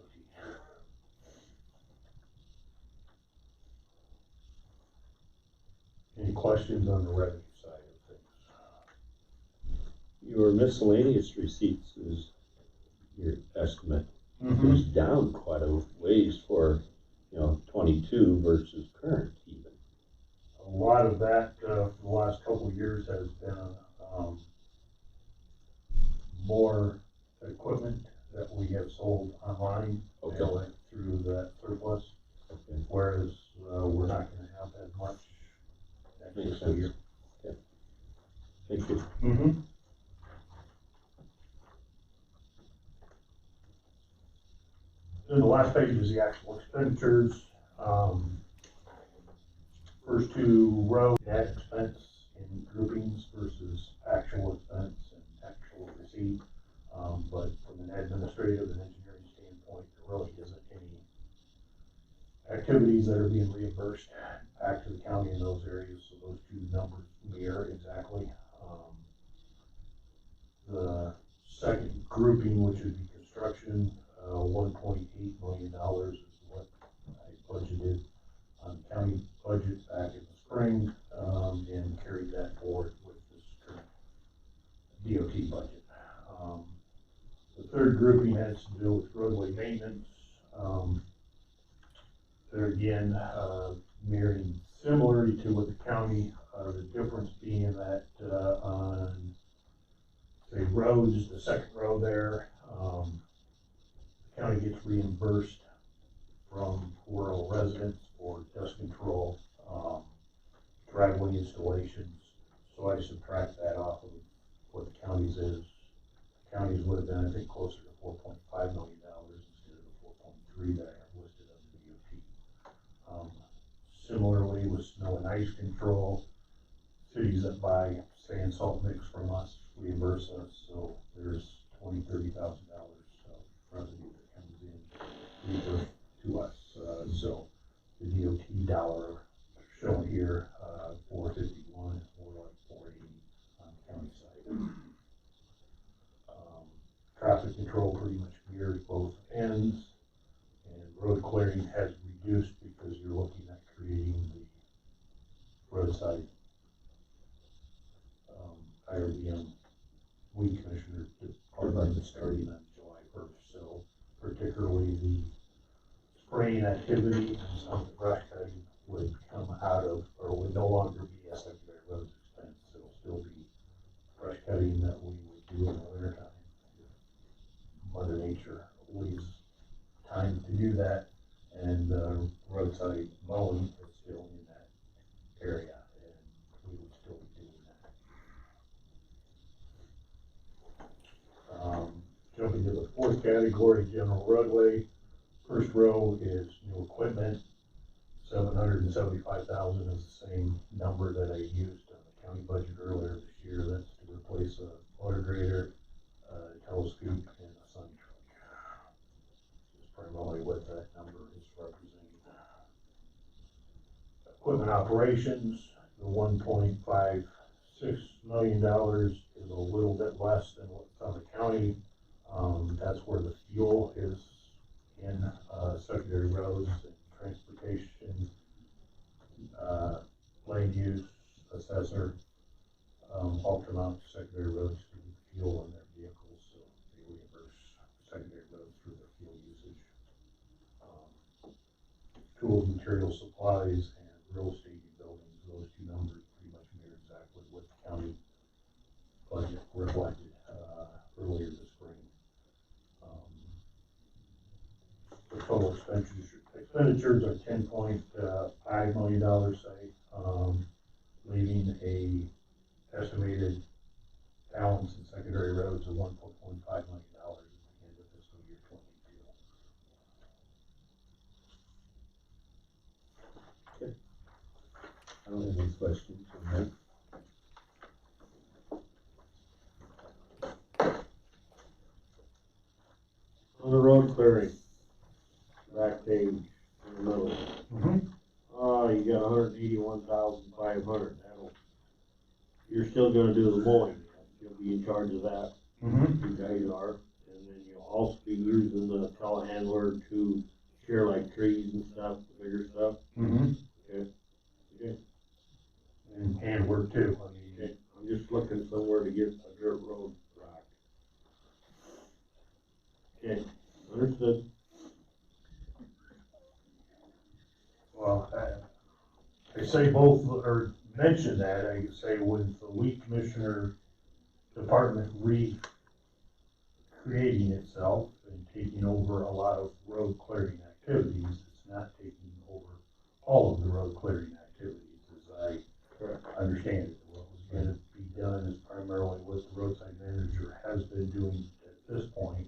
Any questions on the revenue side of things? Your miscellaneous receipts is your estimate. Mm-hmm. It's down quite a ways for, 22 versus current even. A lot of that for the last couple of years has been more equipment that we have sold online. Okay. They went through that surplus, Okay. whereas we're not going to have as much next Makes fiscal sense. year. Okay. Thank you. Mm-hmm. Then the last page is the actual expenditures. First 2 rows, net expense in groupings versus actual expense and actual receipt. But from an administrative and engineering standpoint, there really isn't any activities that are being reimbursed back to the county in those areas. So those 2 numbers mirror exactly. The second grouping, which would be construction, $1.8 million is what I budgeted on the county budget back in the spring, and carried that forward with this current DOT budget. The third grouping has to do with roadway maintenance. There again, mirroring similarly to what the county, the difference being that on say roads, the second row there, the county gets reimbursed from rural residents for dust control, driveway installations. So I subtract that off of what the county's is. The county's would have been, I think, closer to $4.5 million instead of the 4.3 that I have listed on the DOT. Similarly with snow and ice control, cities that buy sand salt mix from us reimburse us. So there's $20,000-$30,000 of revenue that comes in reimbursed to us. So the DOT dollar shown here, 451 is more like 480 on the county side. Traffic control pretty much mirrors both ends, and road clearing has reduced because you're looking at creating the roadside IRBM weed commissioner department starting on July 1st. So particularly the spraying activity and some of the brush cutting would come out of, or would no longer be a secondary roads expense. It'll still be brush cutting that we would do in the winter time. Mother Nature leaves time to do that, and roadside mowing is still in that area, and we would still be doing that. Jumping to the 4th category, general roadway. First row is new equipment. 775,000 is the same number that I used on the county budget earlier this year. That's to replace a water grader, telescope, and a sun truck. That's primarily what that number is representing. Equipment operations, the 1.56 $6 million is a little bit less than what's on the county. That's where the fuel is in, secondary roads and transportation, land use, assessor, all come out to secondary roads for fuel in their vehicles, so they reimburse secondary roads for their fuel usage. Tools, materials, supplies, and real estate and buildings, those two numbers pretty much mirror exactly what the county budget reflected, earlier this spring. The total expenditures are $10.5 million, say, leaving a estimated balance in secondary roads of $1.15 million at the end of fiscal year 22. I don't have any questions on that. On the road clearing, back page in the middle. Oh, you got 181,500. You're still gonna do the mowing. You'll be in charge of that. You guys are, and then you'll also be using the telehandler to shear like trees and stuff, the bigger stuff. Okay. Okay. And handwork too. I mean, Okay. I'm just looking somewhere to get a dirt road rock. Okay, understood. well, I say both, or mention that, I say with the weed commissioner department recreating itself and taking over a lot of road clearing activities, it's not taking over all of the road clearing activities, as I understand it. What was gonna be done is primarily what the roadside manager has been doing at this point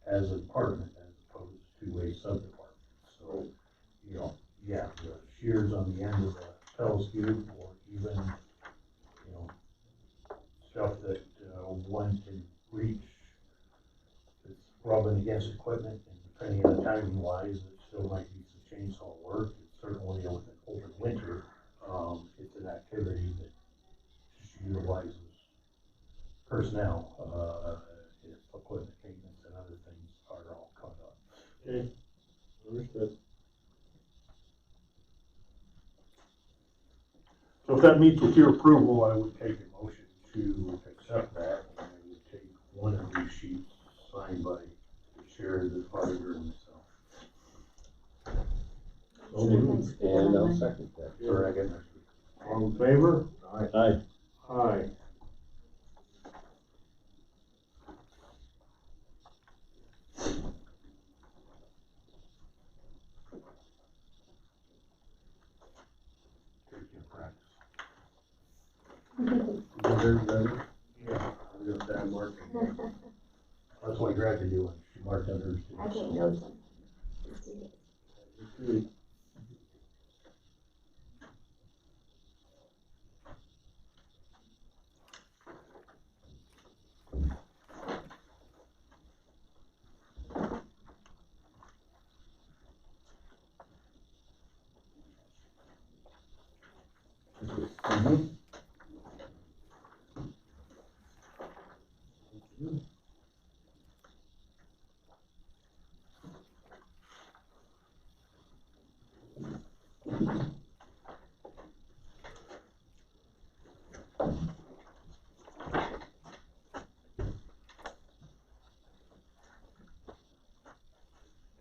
as a department, as opposed to a sub-department. So, you know, yeah, the shears on the end of the telescope, or even, you know, stuff that one can reach, it's rubbing against equipment, and depending on timing wise, it still might be some chainsaw work. It's certainly over winter, it's an activity that just utilizes personnel, if equipment maintenance and other things are all caught up. Okay, understood. So if that meets with your approval, I would take a motion to accept that, and I would take one of these sheets signed by the sheriff, the auditor, and myself. And I'll second that. Or I get next week. All in favor? Aye. Aye. Take your practice. Everybody? Yeah, I'm gonna start marking. That's what Greg can do, she marked on hers too. I take notes on it.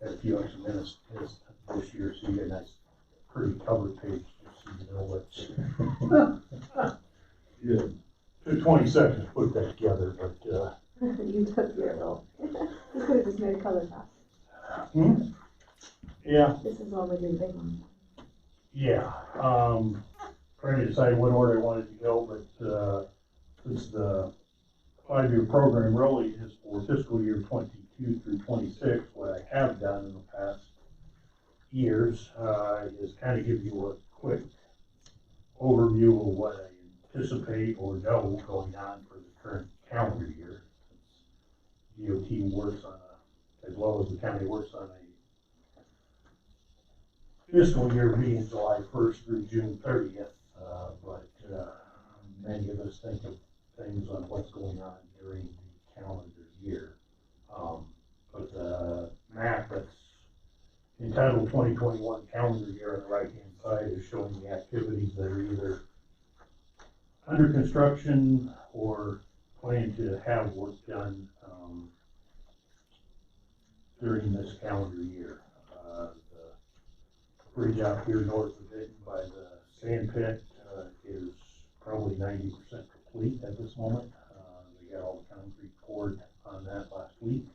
Had a few extra minutes this year, so you get a nice, pretty cover page, just so you know what. Yeah, took 20 seconds to put that together, but, You took your little, you could have just made a color copy. yeah, This is one we do the big one. yeah, trying to decide what order I wanted to go, but, since the 5-year program really is for fiscal year 22 through 26, what I have done in the past years, is kind of give you a quick overview of what I anticipate or know going on for the current calendar year. DOT works on as well as the county works on a fiscal year being July 1st through June 30th, but many of us think of things on what's going on during the calendar year. But the map that's entitled 2021 calendar year on the right-hand side is showing the activities that are either under construction or plan to have work done during this calendar year. The bridge out here north of it by the sand pit is probably 90% complete at this moment. They got all the concrete poured on that last week.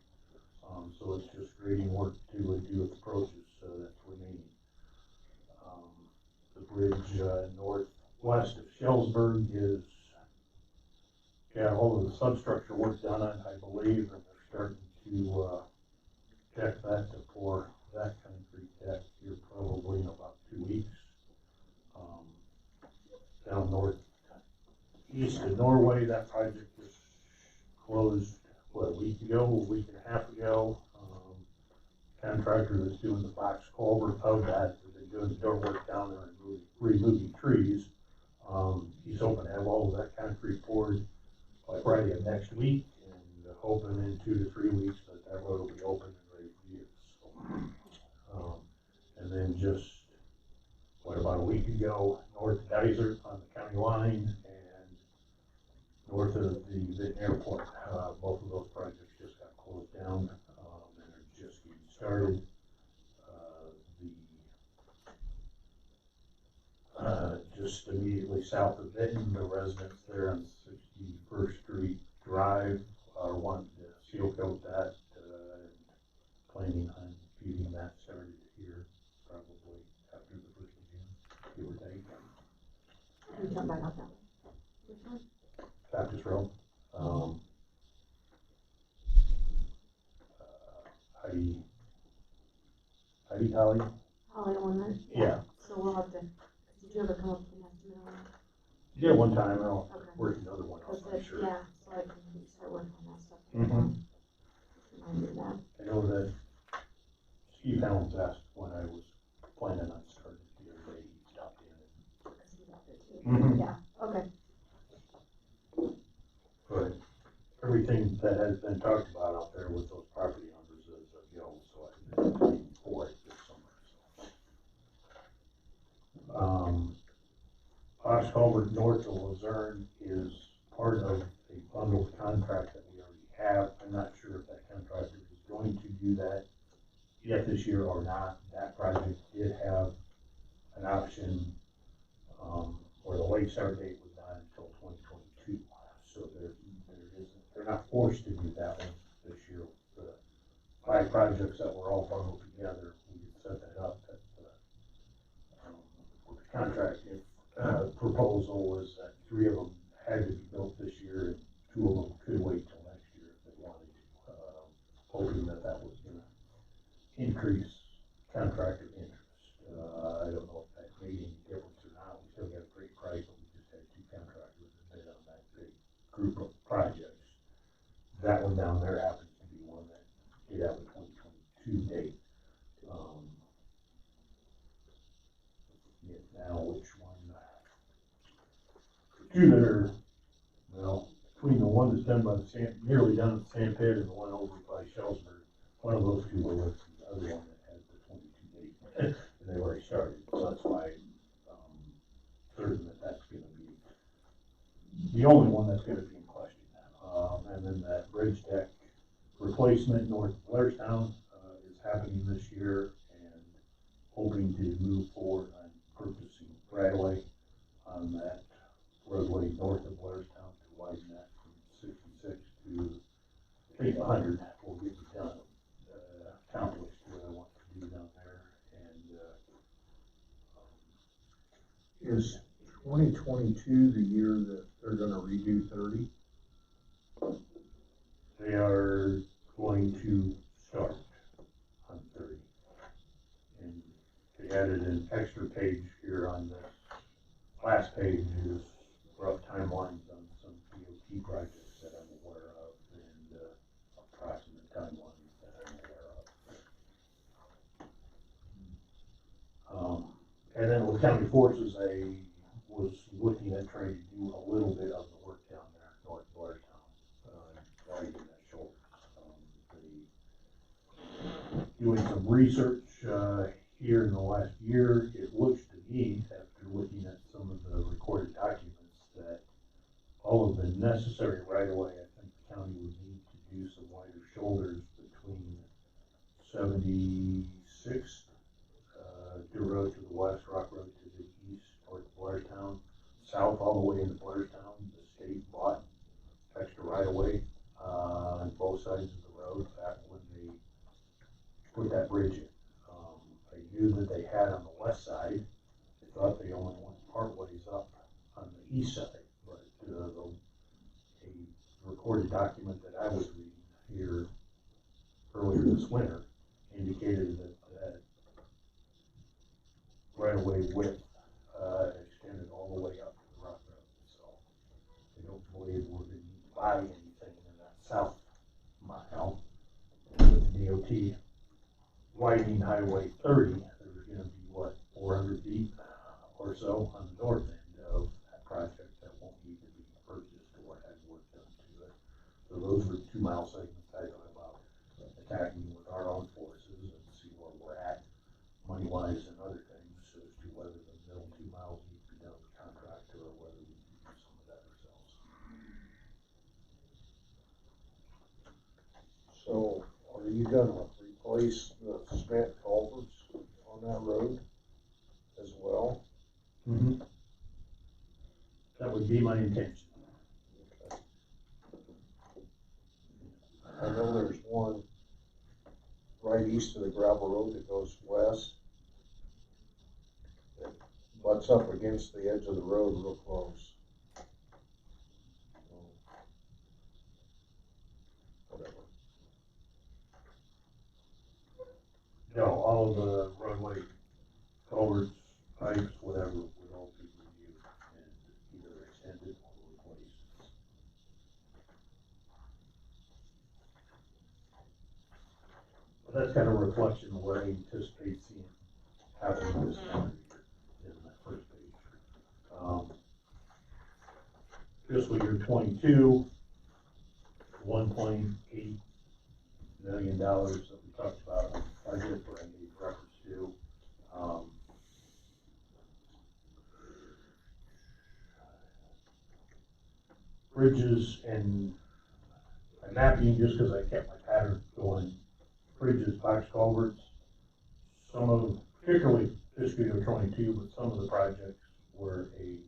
So it's just grading work to do with the approaches that's remaining. The bridge northwest of Shellsburg is got all of the substructure work done on, I believe, and they're starting to check that to pour that concrete deck here probably in about 2 weeks. Down northeast of Norway, that project was closed, what, a week ago, a week and a half ago. Contractor that's doing the box culvert of that, they're doing the door work down there and removing trees. He's hoping to have all of that concrete poured by Friday of next week, and hoping in 2 to 3 weeks that road will be open and ready for use. So, and then just, about a week ago, north of Geyser on the county line and north of the Benton Airport, both of those projects just got closed down, and are just getting started. Just immediately south of Benton, the residents there on 61st Street Drive are wanting to seal coat that, and planning on getting that started here probably after the 1st of June, give or take. You jump right off that one. Which one? Baptist Road. Heidi Holly? Holly Warner? Yeah. So we'll have to, did you ever come up with an estimate on that? Yeah, one time, I'll Okay. work another one out, I'm sure. Yeah, so I can start working on that stuff. Mhm. Remind me of that. I know that Steve Helms asked when I was planning on starting the other day, he stopped in. Because he's out there too. Mhm. Yeah, okay. But everything that has been talked about out there with those property owners is a go, so I've been waiting for it this summer. So. Box Culvert north of Luzerne is part of a bundled contract that we already have. I'm not sure if that contractor is going to do that yet this year or not. That project did have an option where the late start date was not until 2022. So they're not forced to do that one this year. The 5 projects that were all bundled together, we could set that up. That with the contract proposal was that 3 of them had to be built this year, and 2 of them could wait till next year if they wanted to. Hoping that was going to increase contractor interest. I don't know if that made any difference or not. We still got a great price, but we just had 2 contractors that bid on that big group of projects. That one down there happens to be one that did have a 2022 date. Now which one? The 2 that are, well, between the one that's done by the sand, nearly done at the sand pit, and the one over by Shellsburg, one of those 2 were listed, the other one that has the 22 date, and they already started, so that's why certain that's going to be the only one that's going to be in question. And then that bridge deck replacement north of Blairstown is happening this year, and hoping to move forward on purchasing right away on that roadway north of Blairstown to widen that from 66 to, I think, 100 will get me done. Accomplished what I want to do down there. And is 2022 the year that they're gonna redo 30? they are going to start on 30. And they added an extra page here on this last page is rough timelines on some DOT projects that I'm aware of, and approximate timelines that I'm aware of. And then with County Forces, I was looking at trying to do a little bit of the work down there, north Blairstown, widening that shoulder. Doing some research, here in the last year, it looks to me, after looking at some of the recorded documents, that all of the necessary right-of-way, I think the county would need to do some wider shoulders between 76th, Deer Road to the west, Rock Road to the east, towards Blairstown, south all the way into Blairstown. The state bought extra right-of-way, on both sides of the road back when they put that bridge in. I knew that they had on the west side. I thought they only went part ways up on the east side, but a recorded document that I was reading here earlier this winter indicated that that right-of-way width extended all the way up to the Rock Road. So I don't believe we're going to need to buy anything in that south mile. With the DOT widening Highway 30, there's going to be, what, 400 feet or so on the north end of that project that won't need to be purchased or had work done to it. So those were 2 mile segments I thought about attacking with our own forces and see where we're at money-wise and other things as to whether the middle 2 miles need to be done with contractor or whether we can do some of that ourselves. So are you gonna replace the cement culverts on that road as well? Mm-hmm. That would be my intention. Okay. I know there's one right east of the gravel road that goes west. That butts up against the edge of the road real close. Whatever. No, all of the roadway, culverts, pipes, whatever, would all be reviewed and either extended or replaced. But that's kind of a reflection of what I anticipate seeing happen this calendar year in that first page. Fiscal year 22, $1.8 million that we talked about on the budget, where I made reference to. Bridges, and I'm mapping just because I kept my pattern going. Bridges, box culverts, some of, particularly fiscal year 22, but some of the projects were a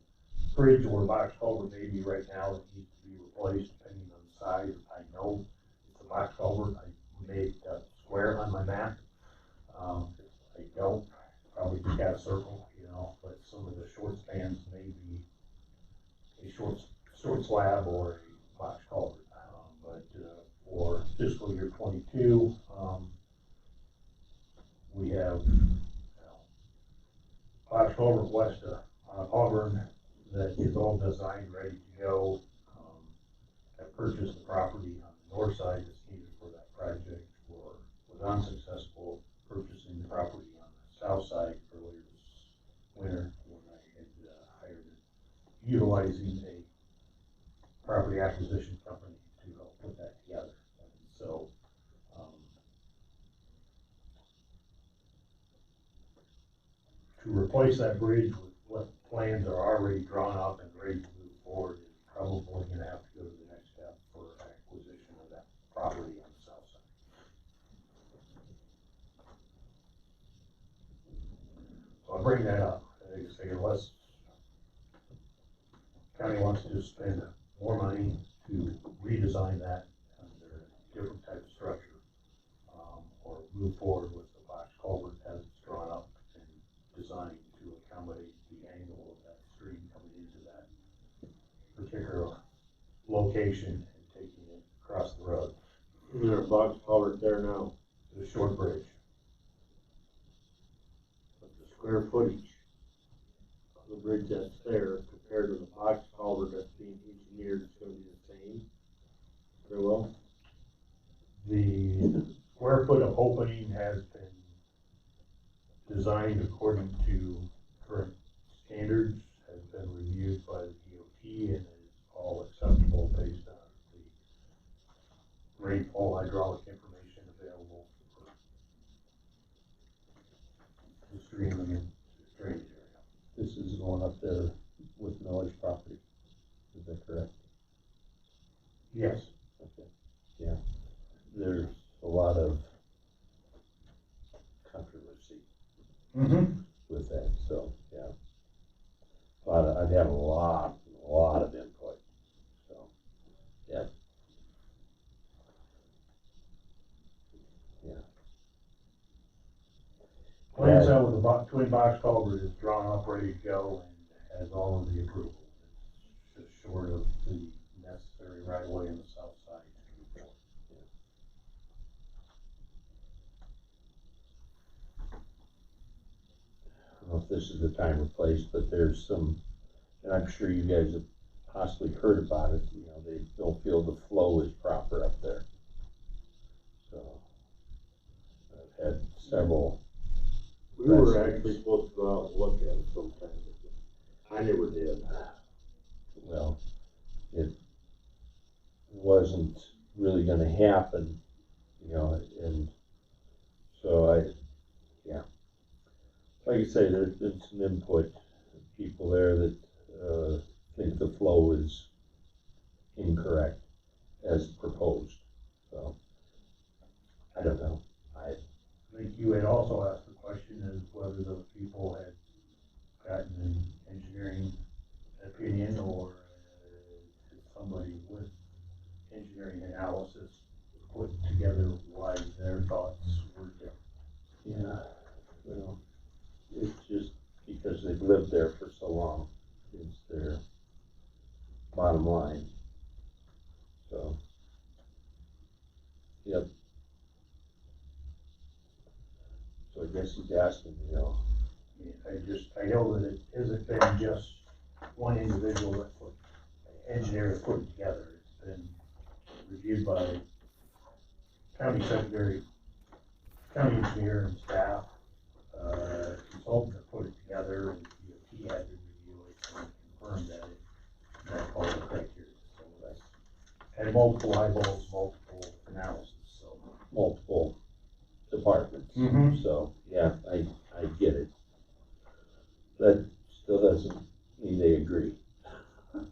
bridge or box culvert maybe right now that needs to be replaced depending on the size. I know it's a box culvert. I made a square on my map. If I don't, probably just got a circle, you know, but some of the short spans may be a short slab or a box culvert. For fiscal year 22, we have box culvert west of Auburn that is all designed, ready to go. I purchased the property on the north side that's needed for that project, or was unsuccessful purchasing the property on the south side earlier this winter when I had hired it, utilizing a property acquisition company to help put that together. And so, to replace that bridge with what plans are already drawn up and ready to move forward is probably going to have to go to the next step for acquisition of that property on the south side. So I bring that up. I just figure unless county wants to spend more money to redesign that under a different type of structure, or move forward with the box culvert as it's drawn up and designed to accommodate the angle of that stream coming into that particular location and taking it across the road. Is there a box culvert there now? The short bridge. But the square footage of the bridge that's there compared to the box culvert that's being engineered is going to be the same. Very well. The square foot of opening has been designed according to current standards, has been reviewed by the DOT and is all acceptable based on the rainfall hydraulic information available for the stream and drainage area. This is going up there with Miller's property, is that correct? Yes. Okay, yeah, there's a lot of controversy with that, so, yeah. I'd have a lot of input, so, yeah. Yeah. Plans out with the twin box culvert is drawn up, ready to go, and has all of the approval. It's just short of the necessary right of way on the south side. I don't know if this is the time or place, but there's some, and I'm sure you guys have possibly heard about it, you know, they don't feel the flow is proper up there. So, I've had several. We were actually supposed to go out and look at it sometime, but I never did. Well, it wasn't really gonna happen, you know, and so like I say, there's been some input, people there that, think the flow is incorrect as proposed, so, I don't know, I think you had also asked the question as whether those people had gotten an engineering opinion or did somebody with engineering analysis put together why their thoughts were different. yeah, well, it's just because they've lived there for so long, is their bottom line, so, yep. So I guess he's asking, you know. I know that it hasn't been just one individual that put, engineer that put it together. It's been reviewed by county secretary, county engineer and staff, consultant that put it together, and DOT had to review it and confirm that it met all the criteria. So that's, and multiple eyeballs, multiple analysis, so. Multiple departments, so, yeah, I get it. That still doesn't mean they agree. You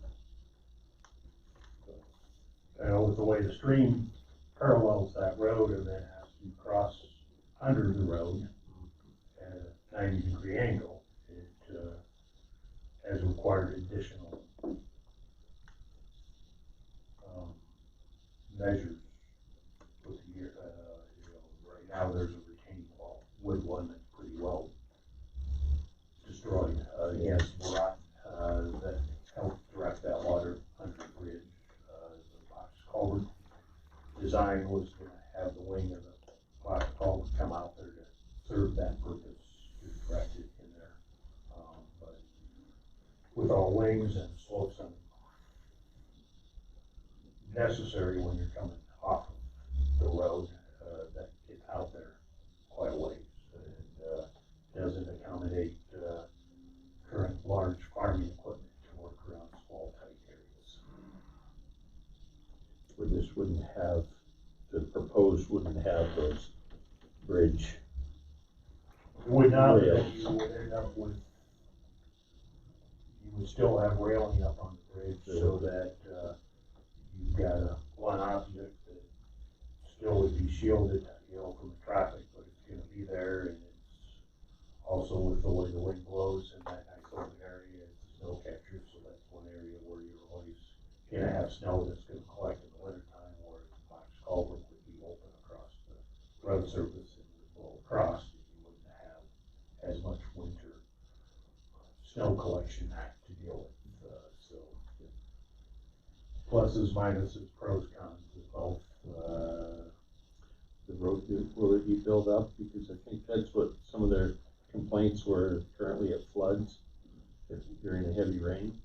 know, with the way the stream parallels that road and then has to cross under the road at a 90-degree angle, it has required additional measures with the year. You know, right now there's a retaining wall, wood one that's pretty well destroyed against rot that helped direct that water under the bridge. The box culvert design was going to have the wing of the box culvert come out there to serve that purpose, to direct it in there. But with all wings and slopes and necessary when you're coming off of the road, that gets out there quite a ways and doesn't accommodate current large farming equipment to work around small tight areas. Where this wouldn't have, the proposed wouldn't have those bridge. It would not, but rails. you would end up with, you would still have railing up on the bridge so that you've got one object that still would be shielded, you know, from the traffic, but it's gonna be there, and it's also with the way the wind blows in that nice open area, it's a snow catcher, so that's one area where you're always gonna have snow that's gonna collect in the wintertime, where the box culvert would be open across the road surface and would blow across, and you wouldn't have as much winter snow collection to deal with, so. Pluses, minuses, pros, cons of both. The road, will it be built up? Because I think that's what some of their complaints were. Currently it floods during a heavy rain.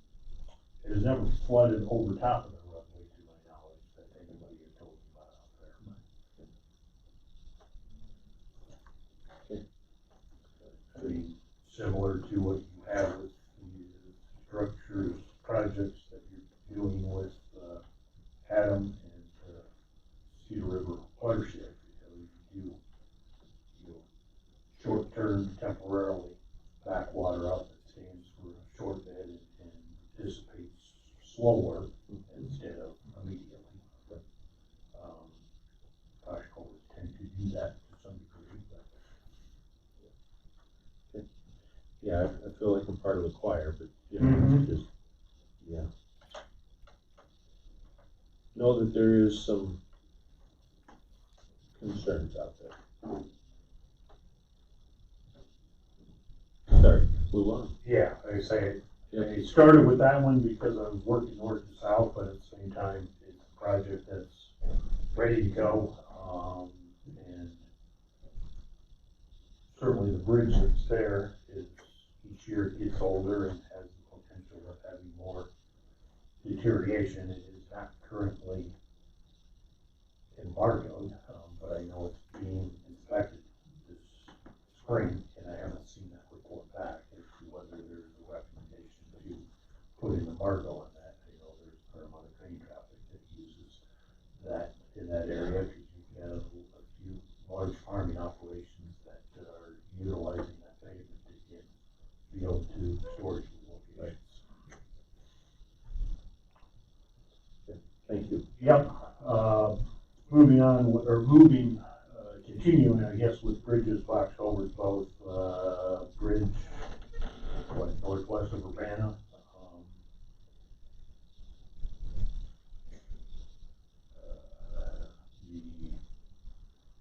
It has never flooded over top of the roadway, to my knowledge, that anybody had told me about out there. Okay. I mean, similar to what you have with the concern to temporarily back water up that stands for a short bed and dissipates slower instead of immediately. Box culverts tend to do that to some degree, but. Yeah, I feel like I'm part of the choir, but, you know, Mhm. it's just, yeah. Know that there is some concerns out there. Sorry, move on. Yeah, like I say, Yeah. I started with that one because I was working north to south, but at the same time, it's a project that's ready to go. And certainly the bridge that's there is, each year it gets older and has the potential of having more deterioration. It is not currently embargoed, but I know it's being inspected this spring, and I haven't seen that report back as to whether there's a recommendation to put an embargo on that. I know there's a fair amount of train traffic that uses that in that area, because you've got a few large farming operations that are utilizing that pavement to get VO2 storage locations. Thank you. Yep, continuing, I guess, with bridges, box culverts, both, bridge, northwest of Urbana. The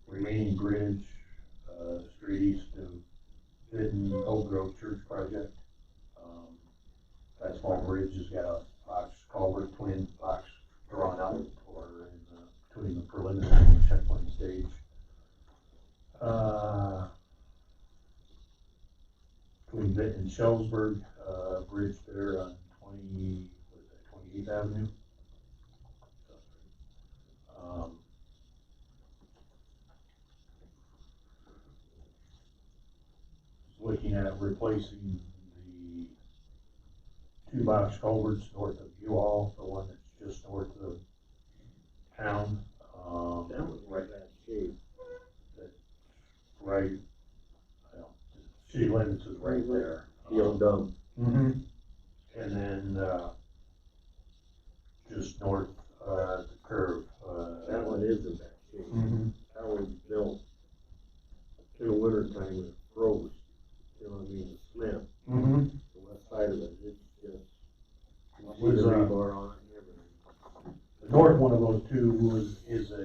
remaining bridge, straight east of Benton Oak Grove Church project. That small bridge has got a box culvert, twin box drawn out, or between the preliminary and checkpoint stage. Between Benton and Shellsburg, bridge there on 28th Avenue. Looking at replacing the two box culverts north of U-Haul, the one that's just north of town. That was right at shape. Right, well, city limits is right there. Field dump. Mm-hmm. And then, just north, the curve. That one is in bad shape. Mm-hmm. That was built in the winter time when it froze. You know what I mean? The cement, Mm-hmm. the west side of it, it's just. Was, rebar on it and everything. The north one of those two is a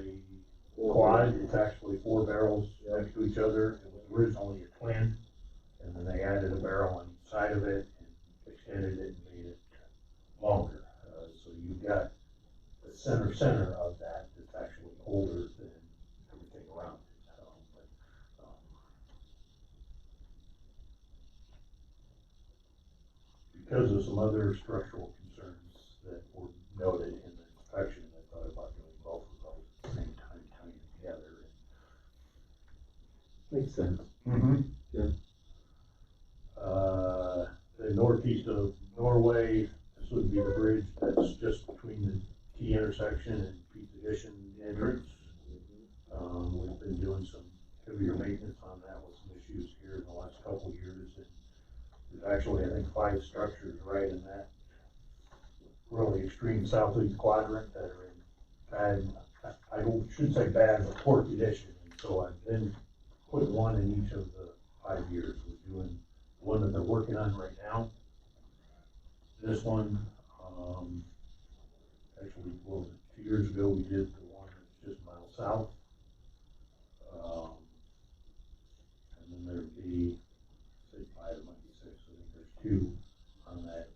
quad. It's actually 4 barrels next to each other. It was originally a twin, and then they added a barrel on each side of it and extended it and made it longer. So you've got the center of that that's actually older than everything around it. Because of some other structural concerns that were noted in the inspection, I thought about doing both of those at the same time, tying it together. Makes sense. Mm-hmm. Yeah. The northeast of Norway, this would be the bridge that's just between the T intersection and Pete's Addition entrance. We've been doing some heavier maintenance on that with some issues here in the last couple of years. And there's actually, I think, 5 structures right in that really extreme southeast quadrant that are in bad, I should say bad, but poor condition. And so I've been putting one in each of the 5 years. We're doing the one that they're working on right now. This one, actually, well, 2 years ago we did the one that's just a mile south. And then there'd be, say 5, it might be 6, I think there's 2 on that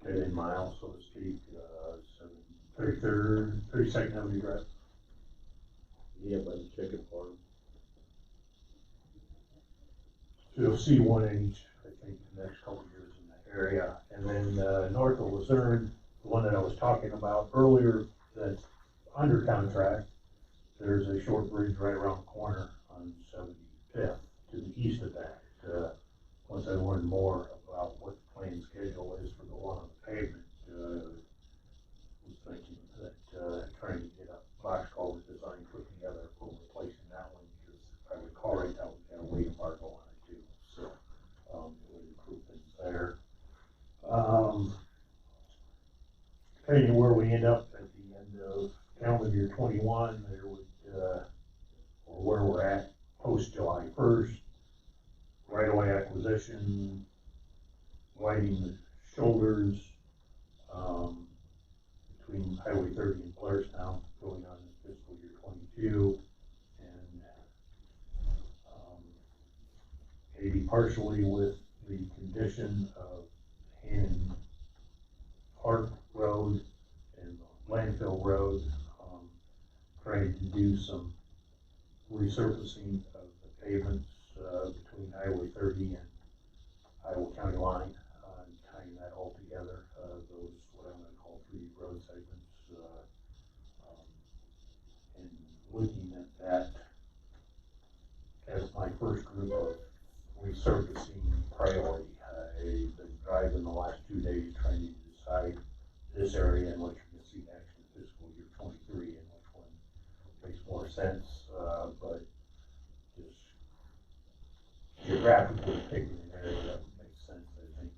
dead-end mile, so to speak, 32nd Avenue Drive. Yeah, by the chicken farm. So you'll see one in each, I think, the next couple of years in that area. And then north of Luzerne, the one that I was talking about earlier, that's under contract, there's a short bridge right around the corner on 75th to the east of that. Once I learned more about what the planned schedule is for the one on the pavement, was thinking that trying to get a box culvert design put together for replacing that one, because if I recall year 21, there would, or where we're at post July 1st, right-of-way acquisition, widening the shoulders, between Highway 30 and Blairstown going on in fiscal year 22, and, maybe partially with the condition of Hannon Park Road and Landfill Road, trying to do some resurfacing of the pavements, between Highway 30 and Iowa County line, and tying that all together, those, what I'm gonna call 3 road segments, and looking at that as my first group of resurfacing priority. I've been driving the last 2 days trying to decide this area and what you're gonna see next in fiscal year 23 and which one makes more sense, but just geographically picking an area that would make sense, I think,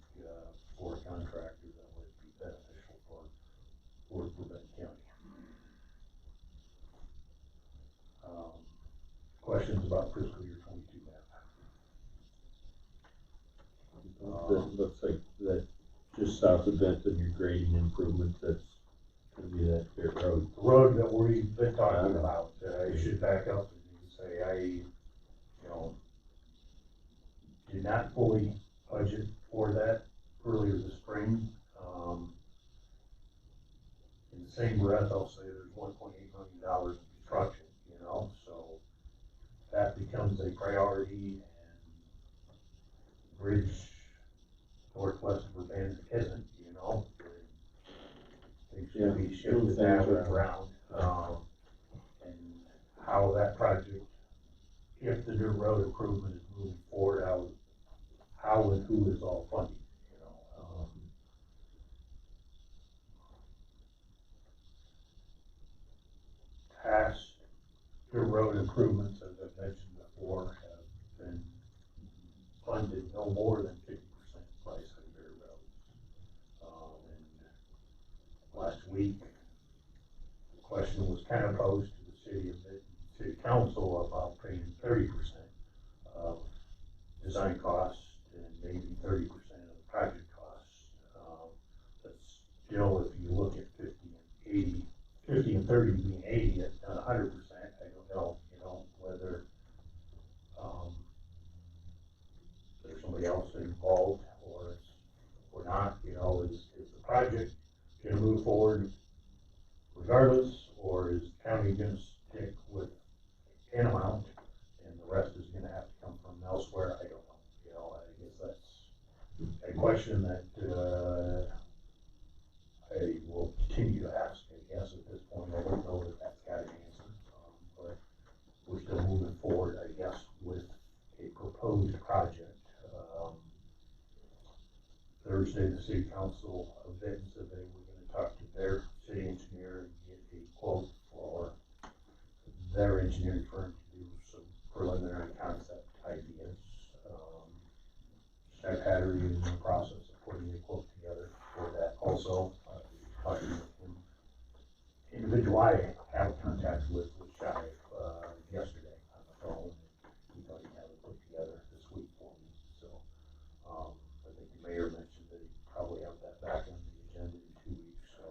for a contractor that would be beneficial for Benton County. Questions about fiscal year 22 map? That looks like that just south of Benton, your grading improvements, that's gonna be that dirt road. The road that we've been talking about, I should back up and say did not fully budget for that earlier this spring. In the same breath, I'll say there's $1.8 million in construction, so that becomes a priority, and bridge northwest of Urbana isn't, things should be shifted that way around, and how that project, if the new road improvement is moving forward, how and who is all funding, past the road improvements, as I've mentioned before, have been funded no more than 50% price of their roads. And last week, the question was kind of posed to the city council about paying 30% of design costs and maybe 30% of the project costs. That's still, if you look at 50 and 30 being 80, that's not 100%. I don't know, whether there's somebody else involved or not, is the project gonna move forward regardless, or is the county gonna stick with an amount and the rest is gonna have to come from elsewhere? I don't know, I guess that's a question that, I will continue to ask, I guess, at this point. I don't know that that's got an answer, but we're still moving forward, I guess, with a proposed project. Thursday, the city council of Benton said they were gonna talk to their city engineer and get a quote for their engineering firm to do some preliminary concept ideas. I've had her in the process of putting a quote together for that also. Talking with him, individual I have contact with Shai yesterday on the phone. He thought he'd have it put together this week for me. So I think the mayor mentioned that he'd probably have that back on the agenda in 2 weeks. So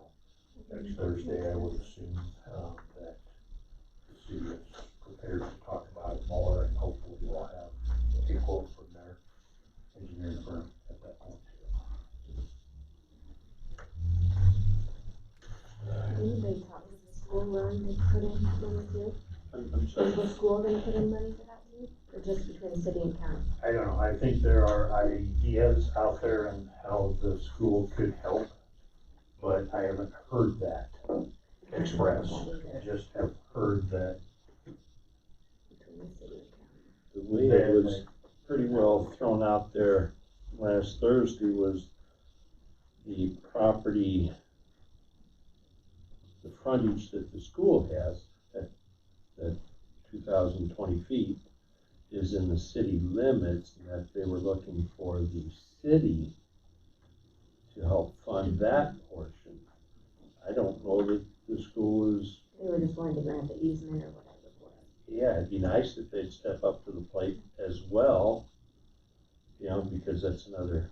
next Thursday, I would assume that the city is prepared to talk about it more, and hopefully we'll have a quote from their engineering firm at that point too. Anybody talk, is the school willing to put in money too? I'm sorry. Is the school gonna put in money for that too, or just between city and county? I don't know, I think there are ideas out there on how the school could help, but I haven't heard that expressed. I just have heard that Between the city and county. The way it was pretty well thrown out there last Thursday was the property, the frontage that the school has, that 2,020 feet, is in the city limits, and that they were looking for the city to help fund that portion. I don't know that the school is they were just willing to grant the easement or whatever for it. Yeah, it'd be nice if they'd step up to the plate as well, you know, because that's another,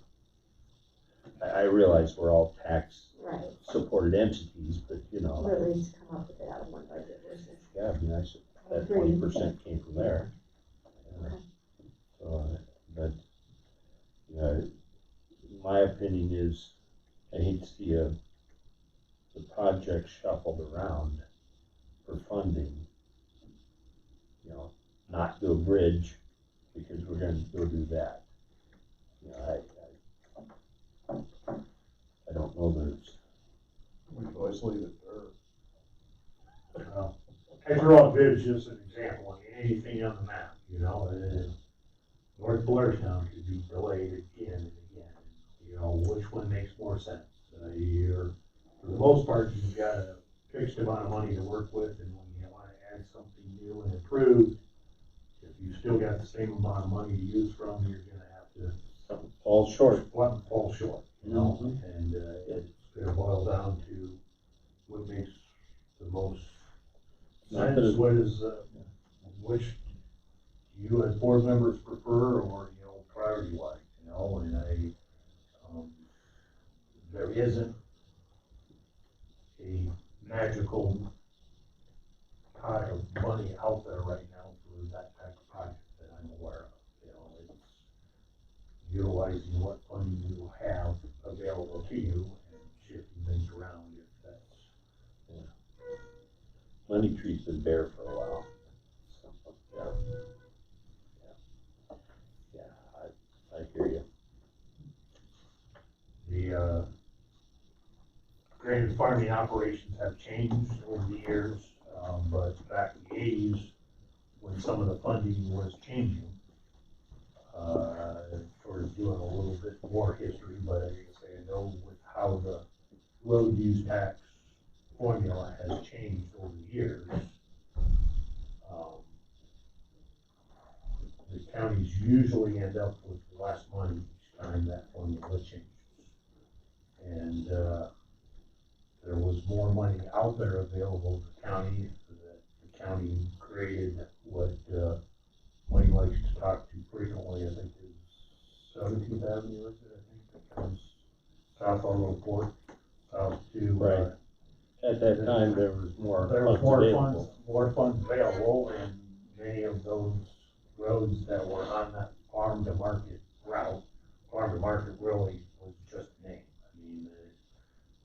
I realize we're all tax Right, supported entities, but you know, or at least come up with it out of one budget versus. yeah, it'd be nice if I that agree. 20% came from there. Okay. So, but, you know, my opinion is, I hate to see the project shuffled around for funding. You know, not do a bridge because we're gonna go do that. You know, I don't know there's, We can always leave it there. I throw out bids just an example, anything on the map, you know, and North Blairstown could be delayed again and again. You know, which one makes more sense? You're, for the most part, you've got a fixed amount of money to work with, and when you wanna add something new and improved, if you still got the same amount of money to use from, you're gonna have to something falls short. one fall short, you know, Mhm. and it's gonna boil down to what makes the most Not that sense, it- what is, which you as board members prefer, or, you know, priority wise, you know, and there isn't a magical pot of money out there right now for that type of project that I'm aware of, you know, it's utilizing what funding you have available to you and shifting things around if that's. Money tree's been bare for a while. So, yeah, I hear you. The granted, farming operations have changed over the years, but back in the eighties, when some of the funding was changing, sort of doing a little bit more history, but I guess I know with how the road use tax formula has changed over the years, the counties usually end up with less money each time that formula changes. And, there was more money out there available to the county, that the county created what, Wayne likes to talk to frequently, I think is 17th Avenue, is it, I think, that comes south on Road Port, south to. Right. At that time, there was more There was funds more funds available, and many of those roads that were on that farm to market route, farm to market really was just a name. I mean,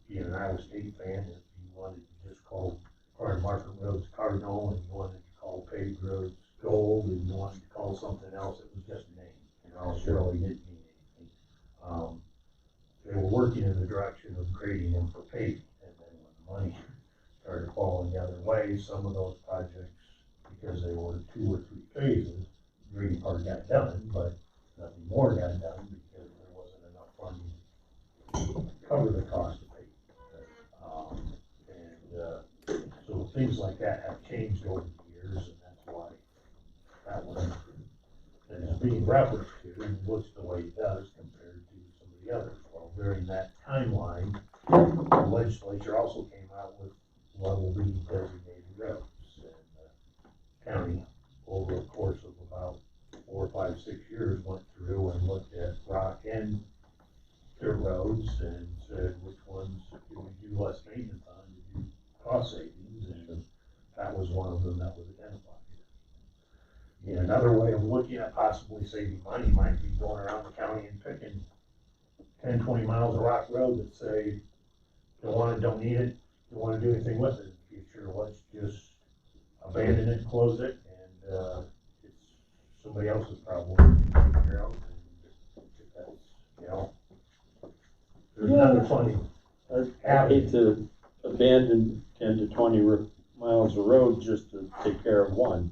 being an Iowa State fan, if you wanted to just call farm to market roads Cardinal, and you wanted to call paved roads Gold, and you wanted to call something else, it was just a name, you know, it really didn't mean anything. They were working in the direction of creating them for paving, and then when the money started falling the other way, some of those projects, because they were 2 or 3 phases, the green part got done, but nothing more got done because there wasn't enough funding to cover the cost of paving. So things like that have changed over the years, and that's why that one is being referenced to and looks the way it does compared to some of the others. Well, during that timeline, the legislature also came out with level B designated roads, and the county, over the course of about 4, 5, 6 years, went through and looked at rock and dirt roads and said which ones can we do less maintenance on to do cost savings, and that was one of them that was identified. Yeah, another way of looking at possibly saving money might be going around the county and picking 10, 20 miles of rock road that say, don't want it, don't need it, don't want to do anything with it in the future, let's just abandon it, close it, and it's somebody else's problem to figure out, and if that's, you know, there's another funny. I hate to abandon 10 to 20 miles of road just to take care of one.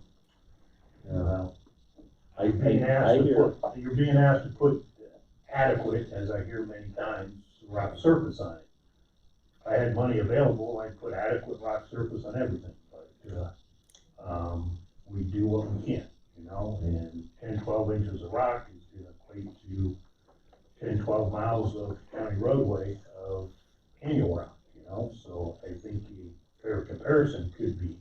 I hear. You're being asked to put adequate, as I hear many times, rock surface on it. If I had money available, I'd put adequate rock surface on everything, but, we do what we can, you know, and 10, 12 inches of rock is gonna equate to 10, 12 miles of county roadway of annual rock, you know, so I think a fair comparison could be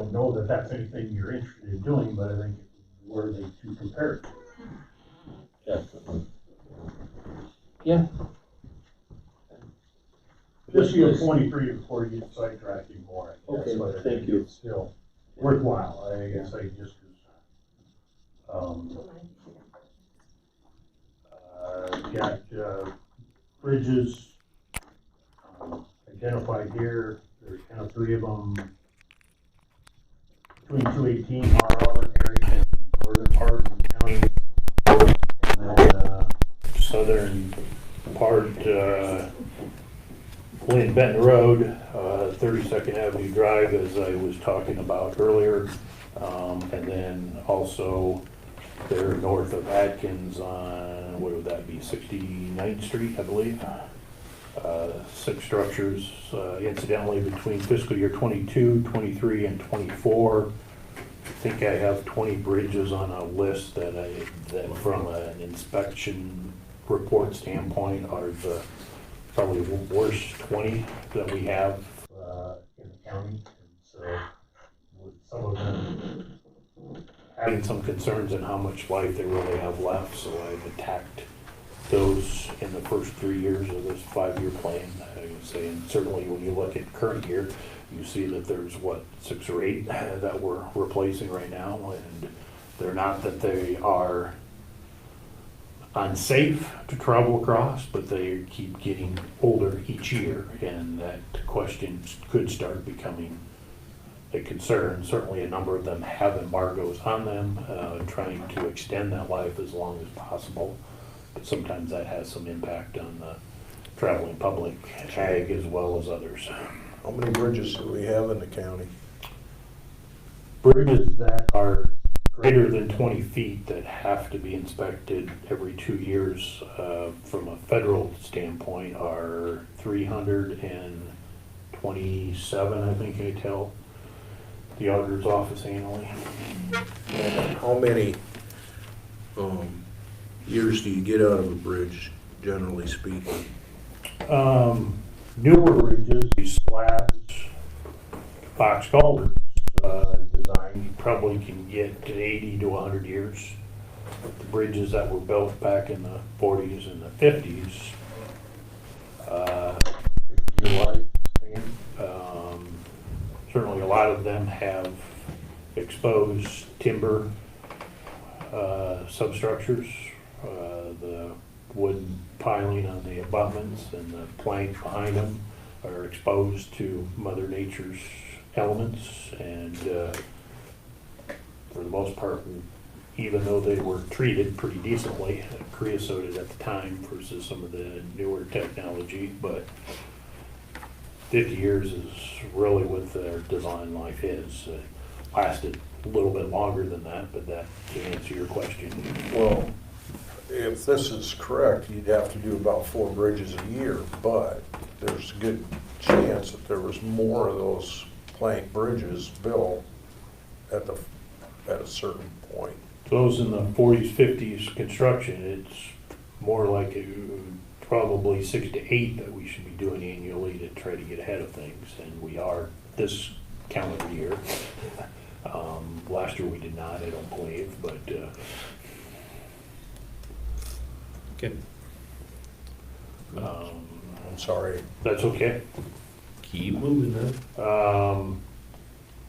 don't know that that's anything you're interested in doing, but I think it's worthy to compare it. Definitely. Yeah. Just use 23 before you get sidetracked anymore. I guess, Okay, but I thank think you. it's still worthwhile, I guess, just because, got, bridges, identified here, there's kind of 3 of them between 218 mile area and northern part of the county. And then, southern part, Lynn Benton Road, 32nd Avenue Drive, as I was talking about earlier. And then also they're north of Atkins on, what would that be, 69th Street, I believe. 6 structures, incidentally, between fiscal year 22, 23, and 24. I think I have 20 bridges on a list that from an inspection report standpoint are the probably worst 20 that we have in the county. And so with some of them having some concerns in how much life they really have left, so I've attacked those in the first 3 years of this 5-year plan. I would say, and certainly when you look at current year, you see that there's 6 or 8 that we're replacing right now, and they're not that they are unsafe to travel across, but they keep getting older each year, and that question could start becoming a concern. Certainly a number of them have embargoes on them, trying to extend that life as long as possible, but sometimes that has some impact on the traveling public, ag as well as others. How many bridges do we have in the county? Bridges that are greater than 20 feet that have to be inspected every 2 years from a federal standpoint are 327, I think I tell the auditor's office annually. And how many years do you get out of a bridge, generally speaking? Newer bridges, these slabs, box culverts design, you probably can get to 80 to 100 years. The bridges that were built back in the 40s and the 50s, certainly a lot of them have exposed timber substructures, the wood piling on the abutments and the plank behind them are exposed to Mother Nature's elements, and for the most part, even though they were treated pretty decently, creosoted at the time versus some of the newer technology, but 50 years is really what their design life is. It lasted a little bit longer than that, but that can answer your question. Well, if this is correct, you'd have to do about 4 bridges a year, but there's a good chance that there was more of those plank bridges built at a certain point. Those in the 40s, 50s construction, it's more like probably 6 to 8 that we should be doing annually to try to get ahead of things, and we are this calendar year. Last year we did not, I don't believe, but Okay. I'm sorry. That's okay. Keep moving then.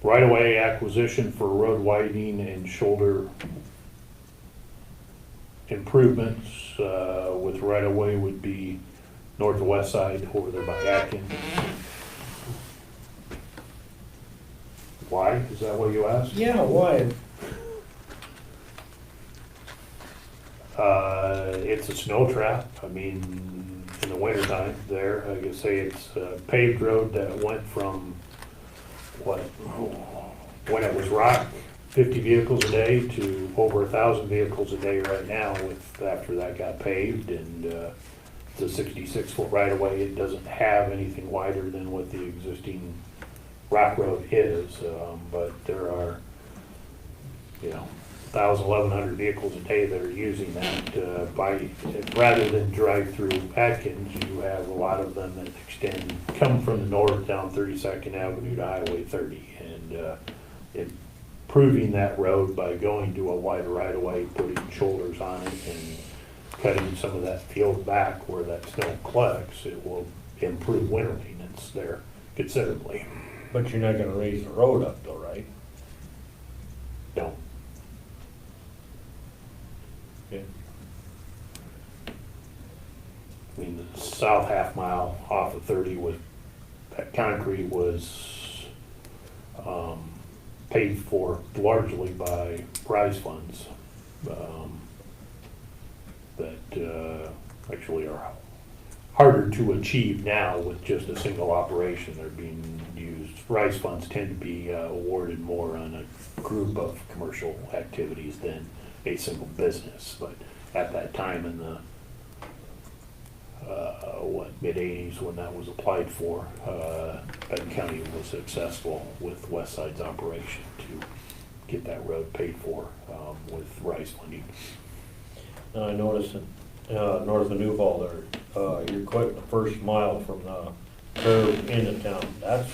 Right-of-way acquisition for road widening and shoulder improvements with right-of-way would be north to west side over there by Atkins. Why? Is that what you asked? Yeah, why? It's a snow trap. I mean, in the wintertime there, I could say it's a paved road that went from when it was rock, 50 vehicles a day to over 1,000 vehicles a day right now after that got paved, and it's a 66-foot right of way. It doesn't have anything wider than what the existing rock road is, but there are, 1,000, 1,100 vehicles a day that are using that. Rather than drive through Atkins, you have a lot of them that come from the north down 32nd Avenue to Highway 30, and improving that road by going to a wider right of way, putting shoulders on it and cutting some of that field back where that snow collects, it will improve winter maintenance there considerably. But you're not gonna raise the road up though, right? Don't. Okay. I mean, the south half mile off of 30 was, that concrete was paid for largely by prize funds that actually are harder to achieve now with just a single operation. They're being used, prize funds tend to be awarded more on a group of commercial activities than a single business. But at that time in the mid-80s when that was applied for, Benton County was successful with West Side's operation to get that road paid for with RISE funding. Now, I noticed in, north of Newhall there, you're quitting the first mile from the curve into town. That's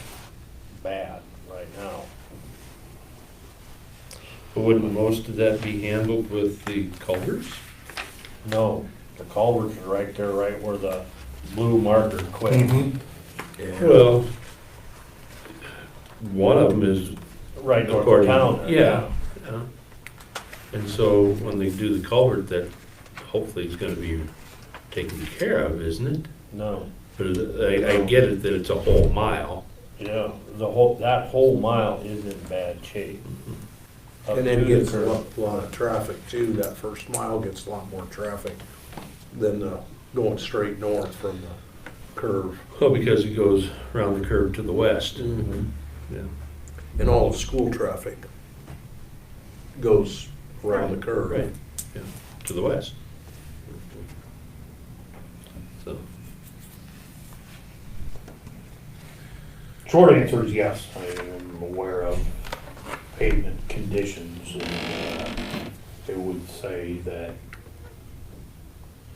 bad right now. But wouldn't most of that be handled with the culverts? No, the culverts are right there, right where the blue marker quit. Yeah. Well, one of them is, Right north According- of town. there, yeah. And so when they do the culvert, that hopefully is gonna be taken care of, isn't it? No, But I get it that it's a whole mile. yeah, that whole mile is in bad shape. Up And then to gets the a curve. lot of traffic too, that first mile gets a lot more traffic than going straight north from the curve. Well, because it goes around the curve to the west. Yeah. And all the school traffic goes around the curve. Right, yeah, to the west. So, Short answer is yes, I am aware of pavement conditions, and I would say that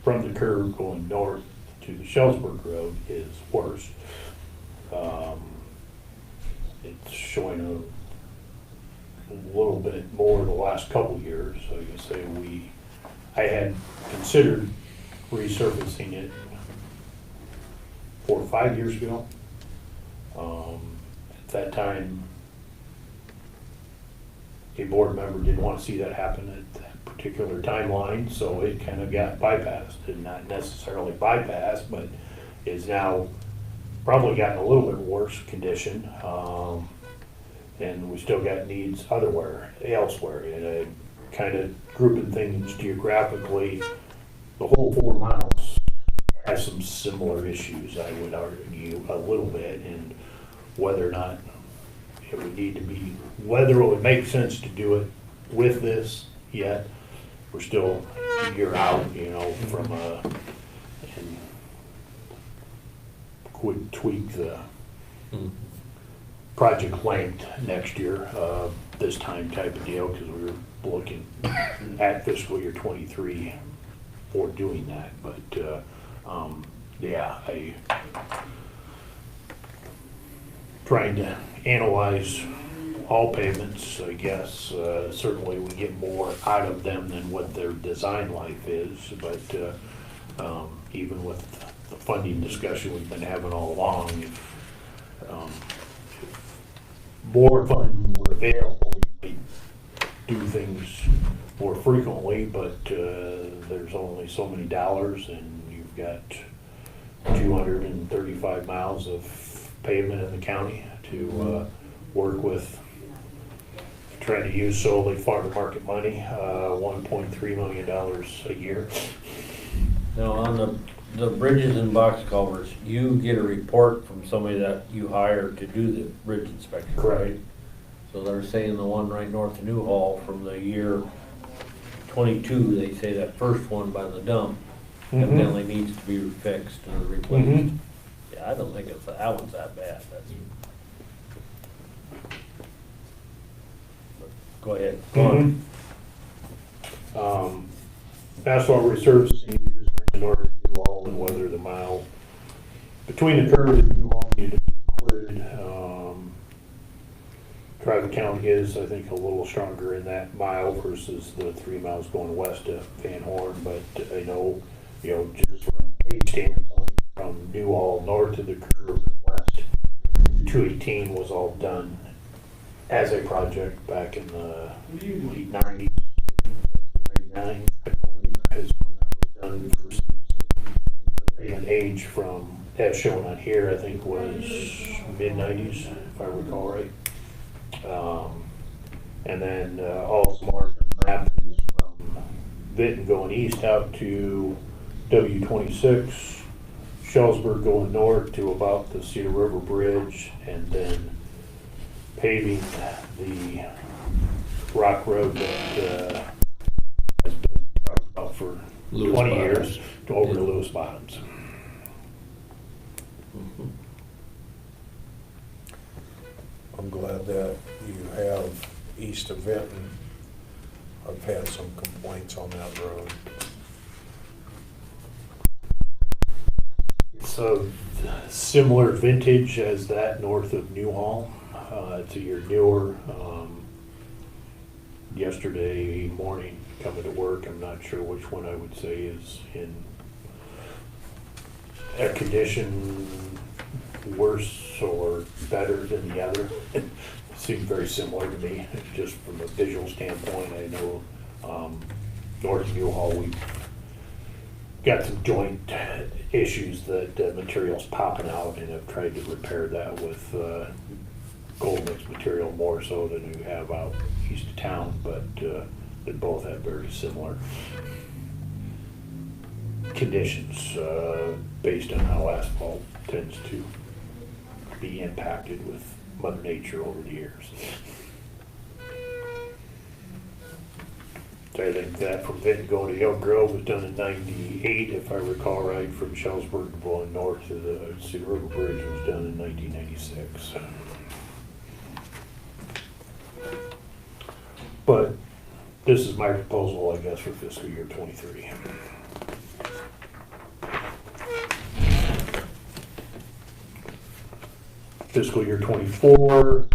from the curve going north to the Shellsburg Road is worse. It's showing a little bit more the last couple years. I can say I had considered resurfacing it 4 or 5 years ago. At that time, a board member didn't want to see that happen at that particular timeline, so it kind of got bypassed, and not necessarily bypassed, but is now probably gotten a little bit worse condition. And we still got needs elsewhere, and kind of grouping things geographically, the whole 4 miles has some similar issues, I would argue, a little bit, and whether or not it would need to be, whether it would make sense to do it with this yet. We're still a year out, from and could tweak the project length next year, this time type of deal, because we were looking at fiscal year 23 for doing that. But yeah, trying to analyze all pavements, I guess. Certainly we get more out of them than what their design life is, but even with the funding discussion we've been having all along, if more funding were available, you might do things more frequently, but there's only so many dollars, and you've got 235 miles of pavement in the county to work with, trying to use solely farm to market money, $1.3 million a year. Now, on the bridges and box culverts, you get a report from somebody that you hire to do the bridge inspection, right? So they're saying the one right north of Newhall from the year 22, they say that first one by the dump evidently needs to be fixed or replaced. Yeah, I don't think that one's that bad. Go ahead. Go on. Asphalt resurfacing in order to do all, and whether the mile between the curve and Newhall needed to be included. Traffic count is, I think, a little stronger in that mile versus the 3 miles going west of Van Horn, but I know, just from a standpoint, from Newhall north of the curve and west, 218 was all done as a project back in the late 90s, 99, I believe, is when that was done versus an age from, as shown on here, I think was mid-90s, if I recall right. And then also marked on the map is from Benton going east out to W26, Shellsburg going north to about the Cedar River Bridge, and then paving the rock road that has been talked about for 20 years to over to Lewis Bottoms. I'm glad that you have east of Benton. I've had some complaints on that road. It's a similar vintage as that north of Newhall. It's a year newer. Yesterday morning coming to work, I'm not sure which one I would say is in a condition worse or better than the other. It seems very similar to me, just from a visual standpoint. I know north of Newhall, we've got some joint issues that material's popping out, and I've tried to repair that with gold mix material more so than we have out east of town, but they both have very similar conditions based on how asphalt tends to be impacted with Mother Nature over the years. So I think that from Benton going to Elk Grove was done in 98, if I recall right, from Shellsburg going north to the Cedar River Bridge was done in 1996. But this is my proposal, I guess, for fiscal year 23. Fiscal year 24,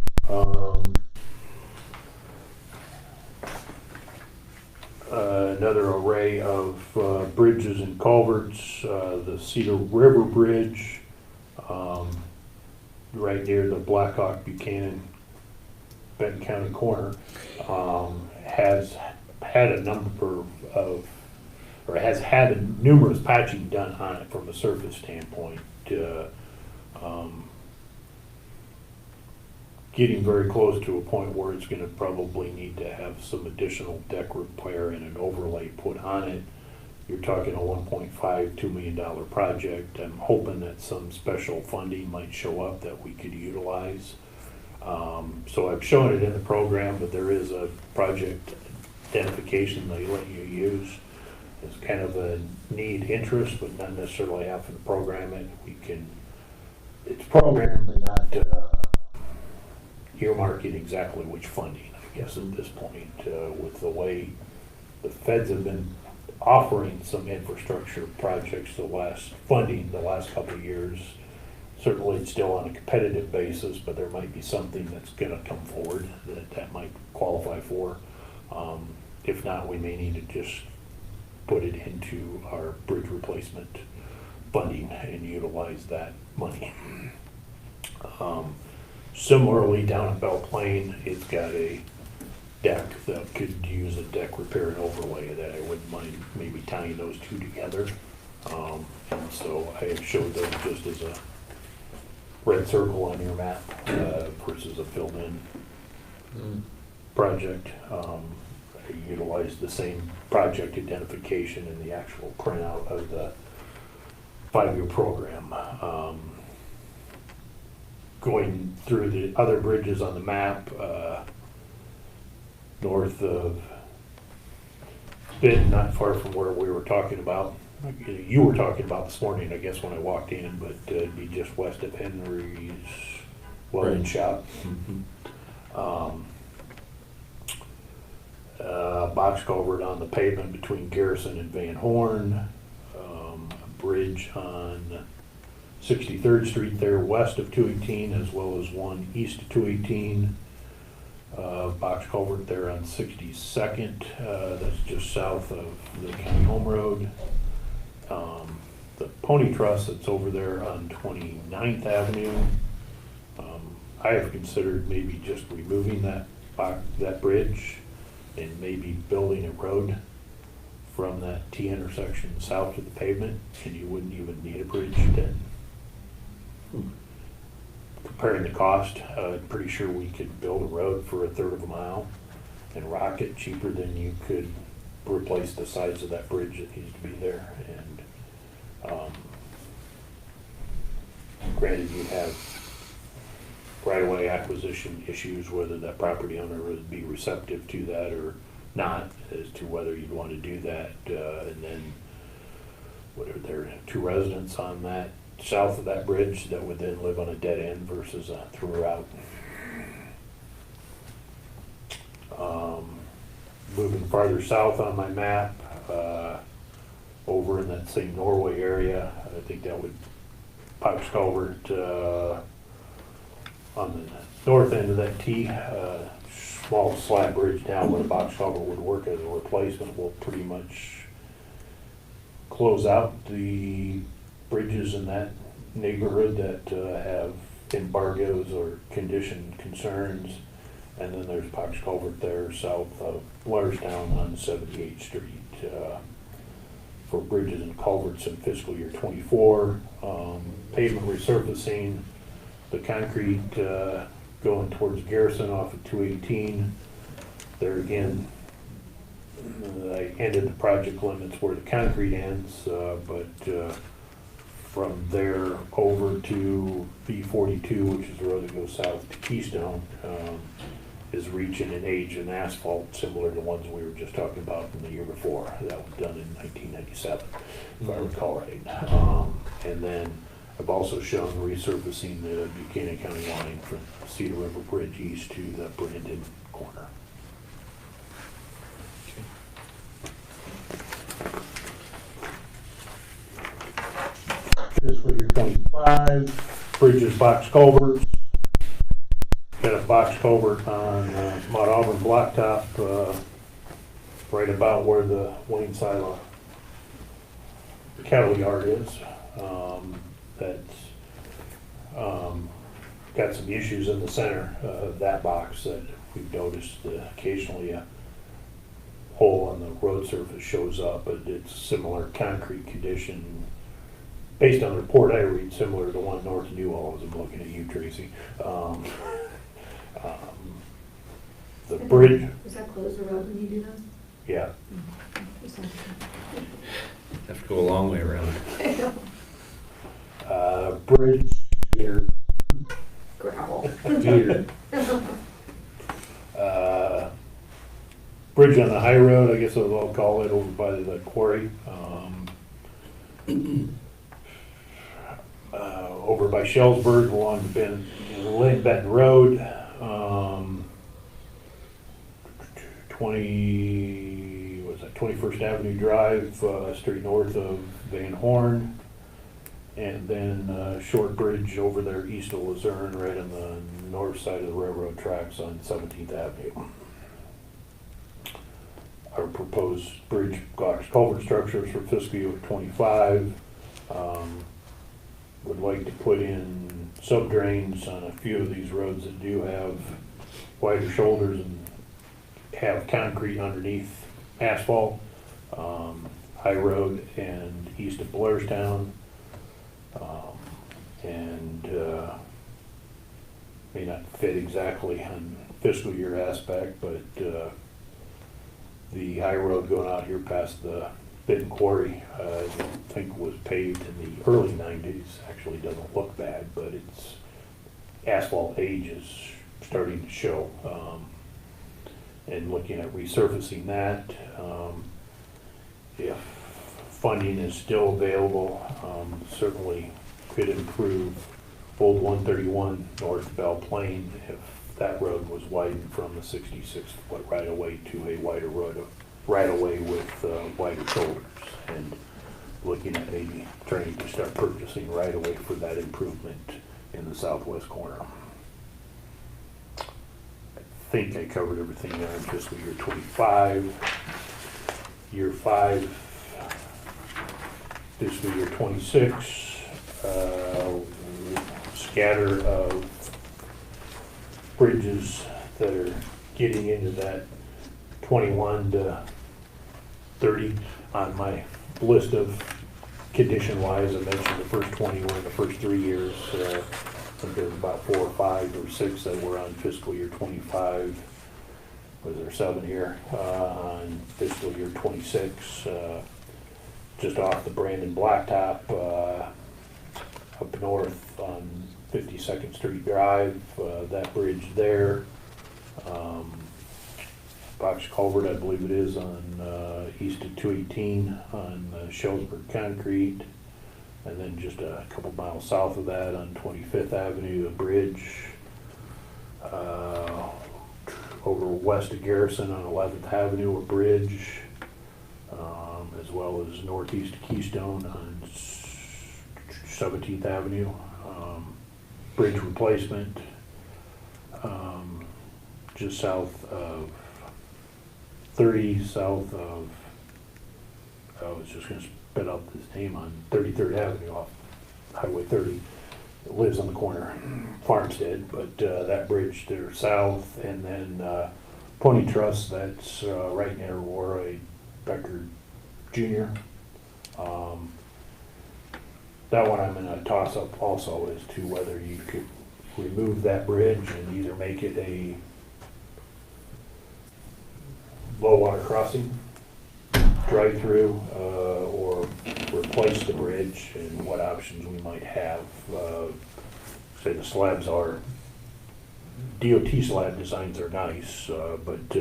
another array of bridges and culverts. The Cedar River Bridge, right near the Blackhawk Buchanan Benton County corner, has had a number of, or has had numerous patching done on it from a surface standpoint. Getting very close to a point where it's going to probably need to have some additional deck repair and an overlay put on it. You're talking a $1.5–2 million project. I'm hoping that some special funding might show up that we could utilize. So I've shown it in the program, but there is a project identification they let you use. It's kind of a need interest, but not necessarily having to program it. It's programmed, but not earmarking exactly which funding, I guess, at this point, with the way the feds have been offering some infrastructure projects the last couple of years. Certainly it's still on a competitive basis, but there might be something that's gonna come forward that might qualify for. If not, we may need to just put it into our bridge replacement funding and utilize that money. Similarly, down at Belle Plaine, it's got a deck that could use a deck repair and overlay that I wouldn't mind maybe tying those two together. And so I showed those just as a red circle on your map versus a filled-in project. I utilized the same project identification in the actual printout of the 5-year program. Going through the other bridges on the map, north of Benton, not far from where we were talking about, you were talking about this morning, I guess, when I walked in, but it'd be just west of Henry's welding shop. Box culvert on the pavement between Garrison and Van Horn, a bridge on 63rd Street there west of 218, as well as one east of 218. box culvert there on 62nd, that's just south of the county home road. The pony truss that's over there on 29th Avenue. I have considered maybe just removing that bridge and maybe building a road from that T intersection south of the pavement, and you wouldn't even need a bridge then. Comparing the cost, I'm pretty sure we could build a road for 1/3 of a mile and rock it cheaper than you could replace the sides of that bridge that needs to be there. And granted, you have right-of-way acquisition issues, whether that property owner would be receptive to that or not, as to whether you'd want to do that. And then, what are there, 2 residents on that south of that bridge that would then live on a dead end versus a through route. Moving farther south on my map, over in that same Norway area, I think that would box culvert on the north end of that T, small slab bridge down where the box culvert would work as a replacement will pretty much close out the bridges in that neighborhood that have embargoes or condition concerns. And then there's box culvert there south of Blairstown on 78th Street for bridges and culverts in fiscal year 24. Pavement resurfacing, the concrete going towards Garrison off of 218. There again, I ended the project limits where the concrete ends, but from there over to B42, which is the road that goes south to Keystone, is reaching an age in asphalt similar to the ones we were just talking about from the year before. That was done in 1997, if I recall right. And then I've also shown resurfacing the Buchanan County line from Cedar River Bridge east to the Brandon corner. Fiscal year 25, bridges, box culverts. Got a box culvert on Mount Auburn Blacktop, right about where the Wayne Silo cattle yard is. That's got some issues in the center of that box that we've noticed occasionally a hole on the road surface shows up, but it's similar concrete condition. Based on the report I read, similar to the one north of New Orleans. I'm looking at you, Tracy. The bridge. Does that close the road when you do that? Yeah. Have to go a long way around. Bridge here. Gravel. Here. Bridge on the high road, I guess I'll call it, over by the quarry. Over by Shellsburg along the Benton Road. 21st Avenue Drive, straight north of Van Horn. And then short bridge over there east of Luzerne, right on the north side of the railroad tracks on 17th Avenue. Our proposed bridge box culvert structures for fiscal year 25. Would like to put in sub drains on a few of these roads that do have wider shoulders and have concrete underneath asphalt. High Road and east of Blairstown. And may not fit exactly on fiscal year aspect, but the high road going out here past the Benton Quarry, I don't think was paved in the early 90s. Actually doesn't look bad, but its asphalt age is starting to show. And looking at resurfacing that, if funding is still available, certainly could improve Old 131 North Belle Plain if that road was widened from the 66-foot right-of-way to a wider road right-of-way with wider shoulders, and looking at maybe trying to start purchasing right-of-way for that improvement in the southwest corner. I think I covered everything there in fiscal year 25. Year 5, fiscal year 26, scatter of bridges that are getting into that 21 to 30 on my list of condition-wise. I mentioned the first 20 were in the first 3 years. I think there's about 4 or 5 or 6 that were on fiscal year 25. Was there 7 here on fiscal year 26? Just off the Brandon Blacktop, up north on 52nd Street Drive, that bridge there. Box Culvert, I believe it is, on east of 218 on Shellsburg Concrete. And then just a couple miles south of that on 25th Avenue, a bridge. Over west of Garrison on 11th Avenue, a bridge. As well as northeast of Keystone on 17th Avenue. Bridge replacement. Just south of 30, south of, I was just going to spit out this name, on 33rd Avenue off Highway 30. It lives on the corner, Farmstead, but that bridge there south, and then Pony Trust, that's right near Roy Becker Jr. That one I'm going to toss up also as to whether you could remove that bridge and either make it a low water crossing, drive-through, or replace the bridge, and what options we might have. Say the slabs are, DOT slab designs are nice, but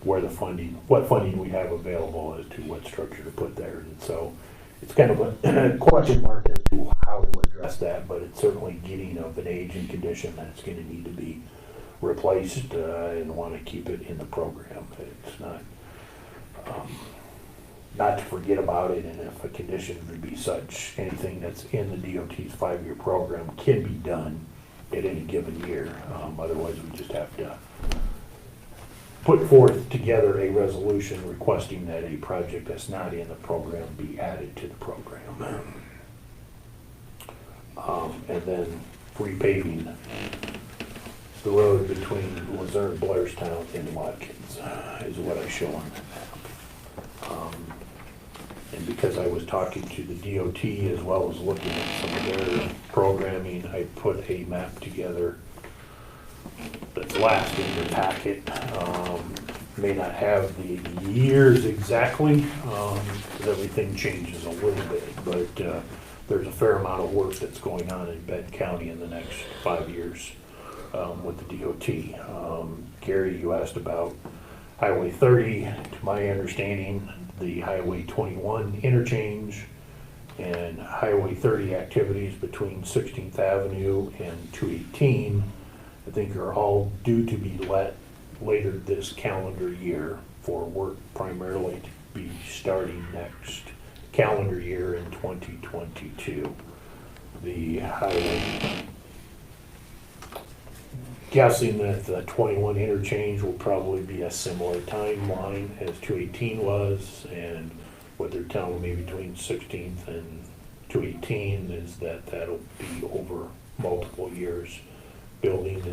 where the funding, what funding we have available as to what structure to put there. And so it's kind of a question mark as to how to address that, but it's certainly getting of an age and condition that's going to need to be replaced, and want to keep it in the program. It's not to forget about it, and if a condition would be such, anything that's in the DOT's 5-year program can be done at any given year. Otherwise, we just have to put forth together a resolution requesting that a project that's not in the program be added to the program. And then repaving the road between Luzerne, Blairstown, and Watkins is what I show on that map. And because I was talking to the DOT as well as looking at some of their programming, I put a map together that's last in your packet. May not have the years exactly, because everything changes a little bit, but there's a fair amount of work that's going on in Benton County in the next 5 years with the DOT. Gary, you asked about Highway 30. To my understanding, the Highway 21 interchange and Highway 30 activities between 16th Avenue and 218, I think are all due to be let later this calendar year for work primarily to be starting next calendar year in 2022. The highway, guessing that the 21 interchange will probably be a similar timeline as 218 was, and what they're telling me between 16th and 218 is that that'll be over multiple years, building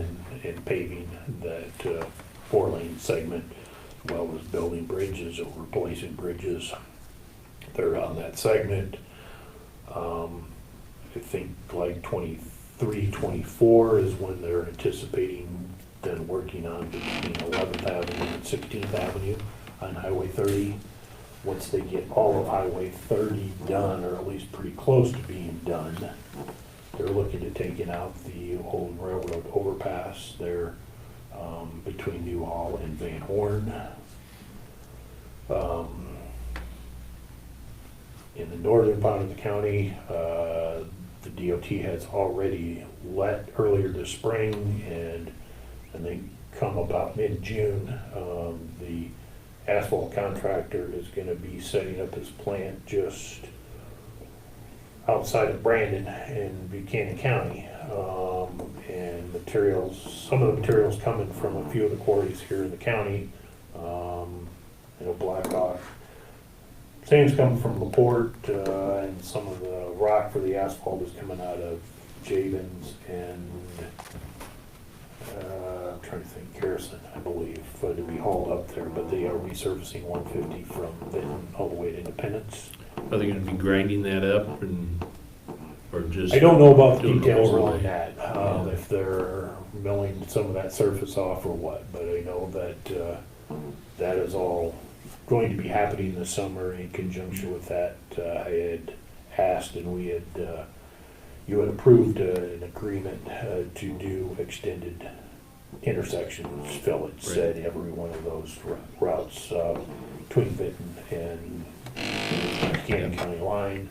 and paving that 4-lane segment, as well as building bridges or replacing bridges that are on that segment. I think like 23, 24 is when they're anticipating then working on between 11th Avenue and 16th Avenue on Highway 30. Once they get all of Highway 30 done, or at least pretty close to being done, they're looking at taking out the old railroad overpass there between Newhall and Van Horn. In the northern part of the county, the DOT has already let earlier this spring, and they come about mid-June, the asphalt contractor is going to be setting up his plant just outside of Brandon in Buchanan County. and materials, some of the materials coming from a few of the quarries here in the county. Blackhawk. Same's coming from LaPorte, and some of the rock for the asphalt is coming out of Javens and, I'm trying to think, Garrison, I believe, to be hauled up there, but they are resurfacing 150 from Benton all the way to Independence. Are they gonna be grinding that up or just? I don't know about the doing details overlay? on that, if they're milling some of that surface off or what, but I know that, that is all going to be happening this summer in conjunction with that. I had asked and we had, you had approved an agreement to do extended intersections, fillets at every one of those routes between Benton and Cannon County line.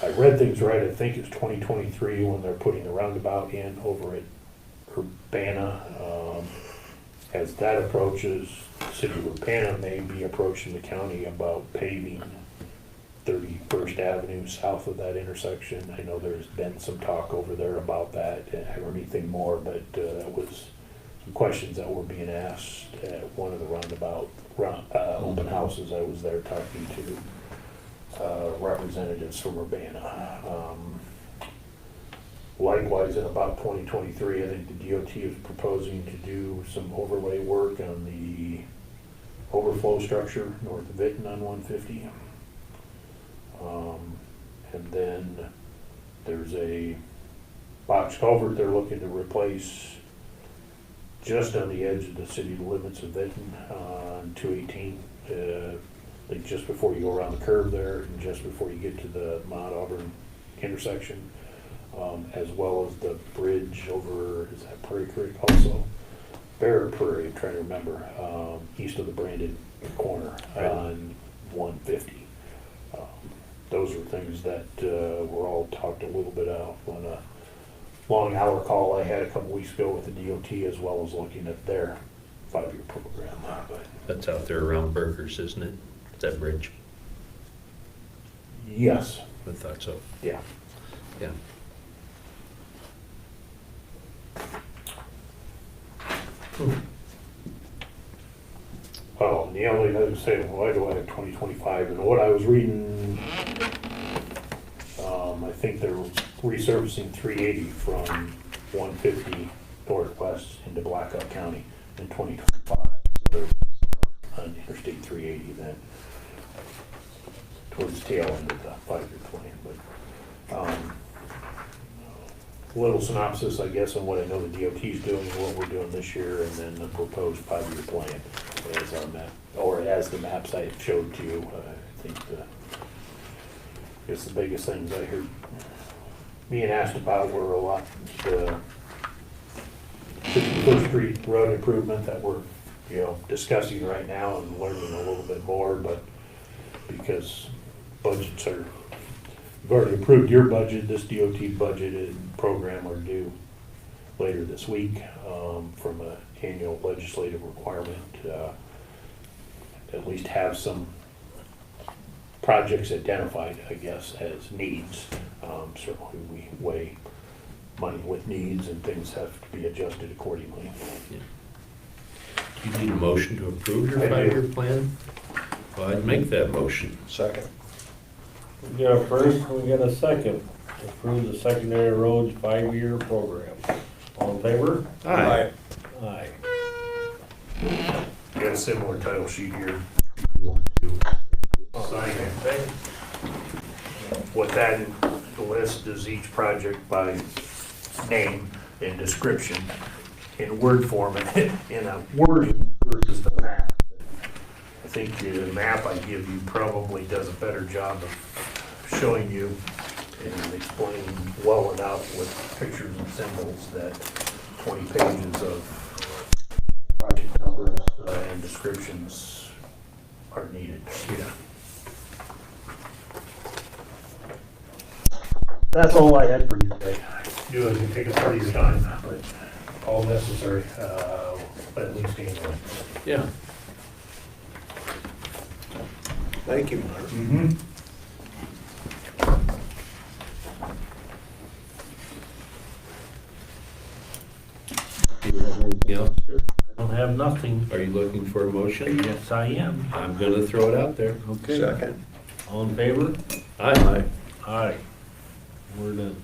I read things right, I think it's 2023 when they're putting the roundabout in over at Urbana. As that approaches, the city of Urbana may be approaching the county about paving 31st Avenue south of that intersection. I know there's been some talk over there about that. I haven't heard anything more, but that was some questions that were being asked at one of the roundabout open houses I was there talking to representatives from Urbana. Likewise, in about 2023, I think the DOT is proposing to do some overlay work on the overflow structure north of Benton on 150. And then there's a box culvert they're looking to replace just on the edge of the city limits of Benton on 218. Like just before you go around the curve there and just before you get to the Mount Auburn intersection. As well as the bridge over, is that Prairie Creek also? Bear Prairie, I'm trying to remember, east of the Brandon corner on 150. Those are things that were all talked a little bit out on a long hour call I had a couple weeks ago with the DOT, as well as looking at their 5-year program. But That's out there around Burgers, isn't it? That bridge? yes, I thought so. yeah. Yeah. Oh, and the only other say, why do I have 2025? And what I was reading, I think they're resurfacing 380 from 150 northwest into Blackhawk County in 2025. So they're on Interstate 380 then, towards the tail end of the 5-year plan. But little synopsis, I guess, on what I know the DOT is doing, what we're doing this year, and then the proposed 5-year plan as our map, or as the maps I showed to you. I think I guess the biggest things I heard being asked about were a lot the 51st Street road improvement that we're discussing right now and learning a little bit more, but because budgets are, you've already approved your budget, this DOT budget and program are due later this week from an annual legislative requirement. At least have some projects identified, I guess, as needs. Certainly we weigh money with needs and things have to be adjusted accordingly. Do you need a motion to approve your I do. 5-year plan? Well, I'd make that motion. Second. We got a first, we got a second. Approve the secondary roads 5-year program. All in favor? Aye. Aye. Got a similar title sheet here. If you want to sign it. What that list is each project by name and description in word form and in a wording versus the map. I think the map I give you probably does a better job of showing you and explaining well enough with pictures and symbols that 20 pages of project numbers and descriptions are needed. Yeah. That's all I had for you today. Do it, take a part of your time, but all necessary, at least annually. Yeah. Thank you, Mark. Mm-hmm. you have anything Yeah. else, sir? I don't have nothing. Are you looking for a motion? Yes, I am. I'm gonna throw it out there. Okay. Second. All in favor? Aye. Aye. We're done.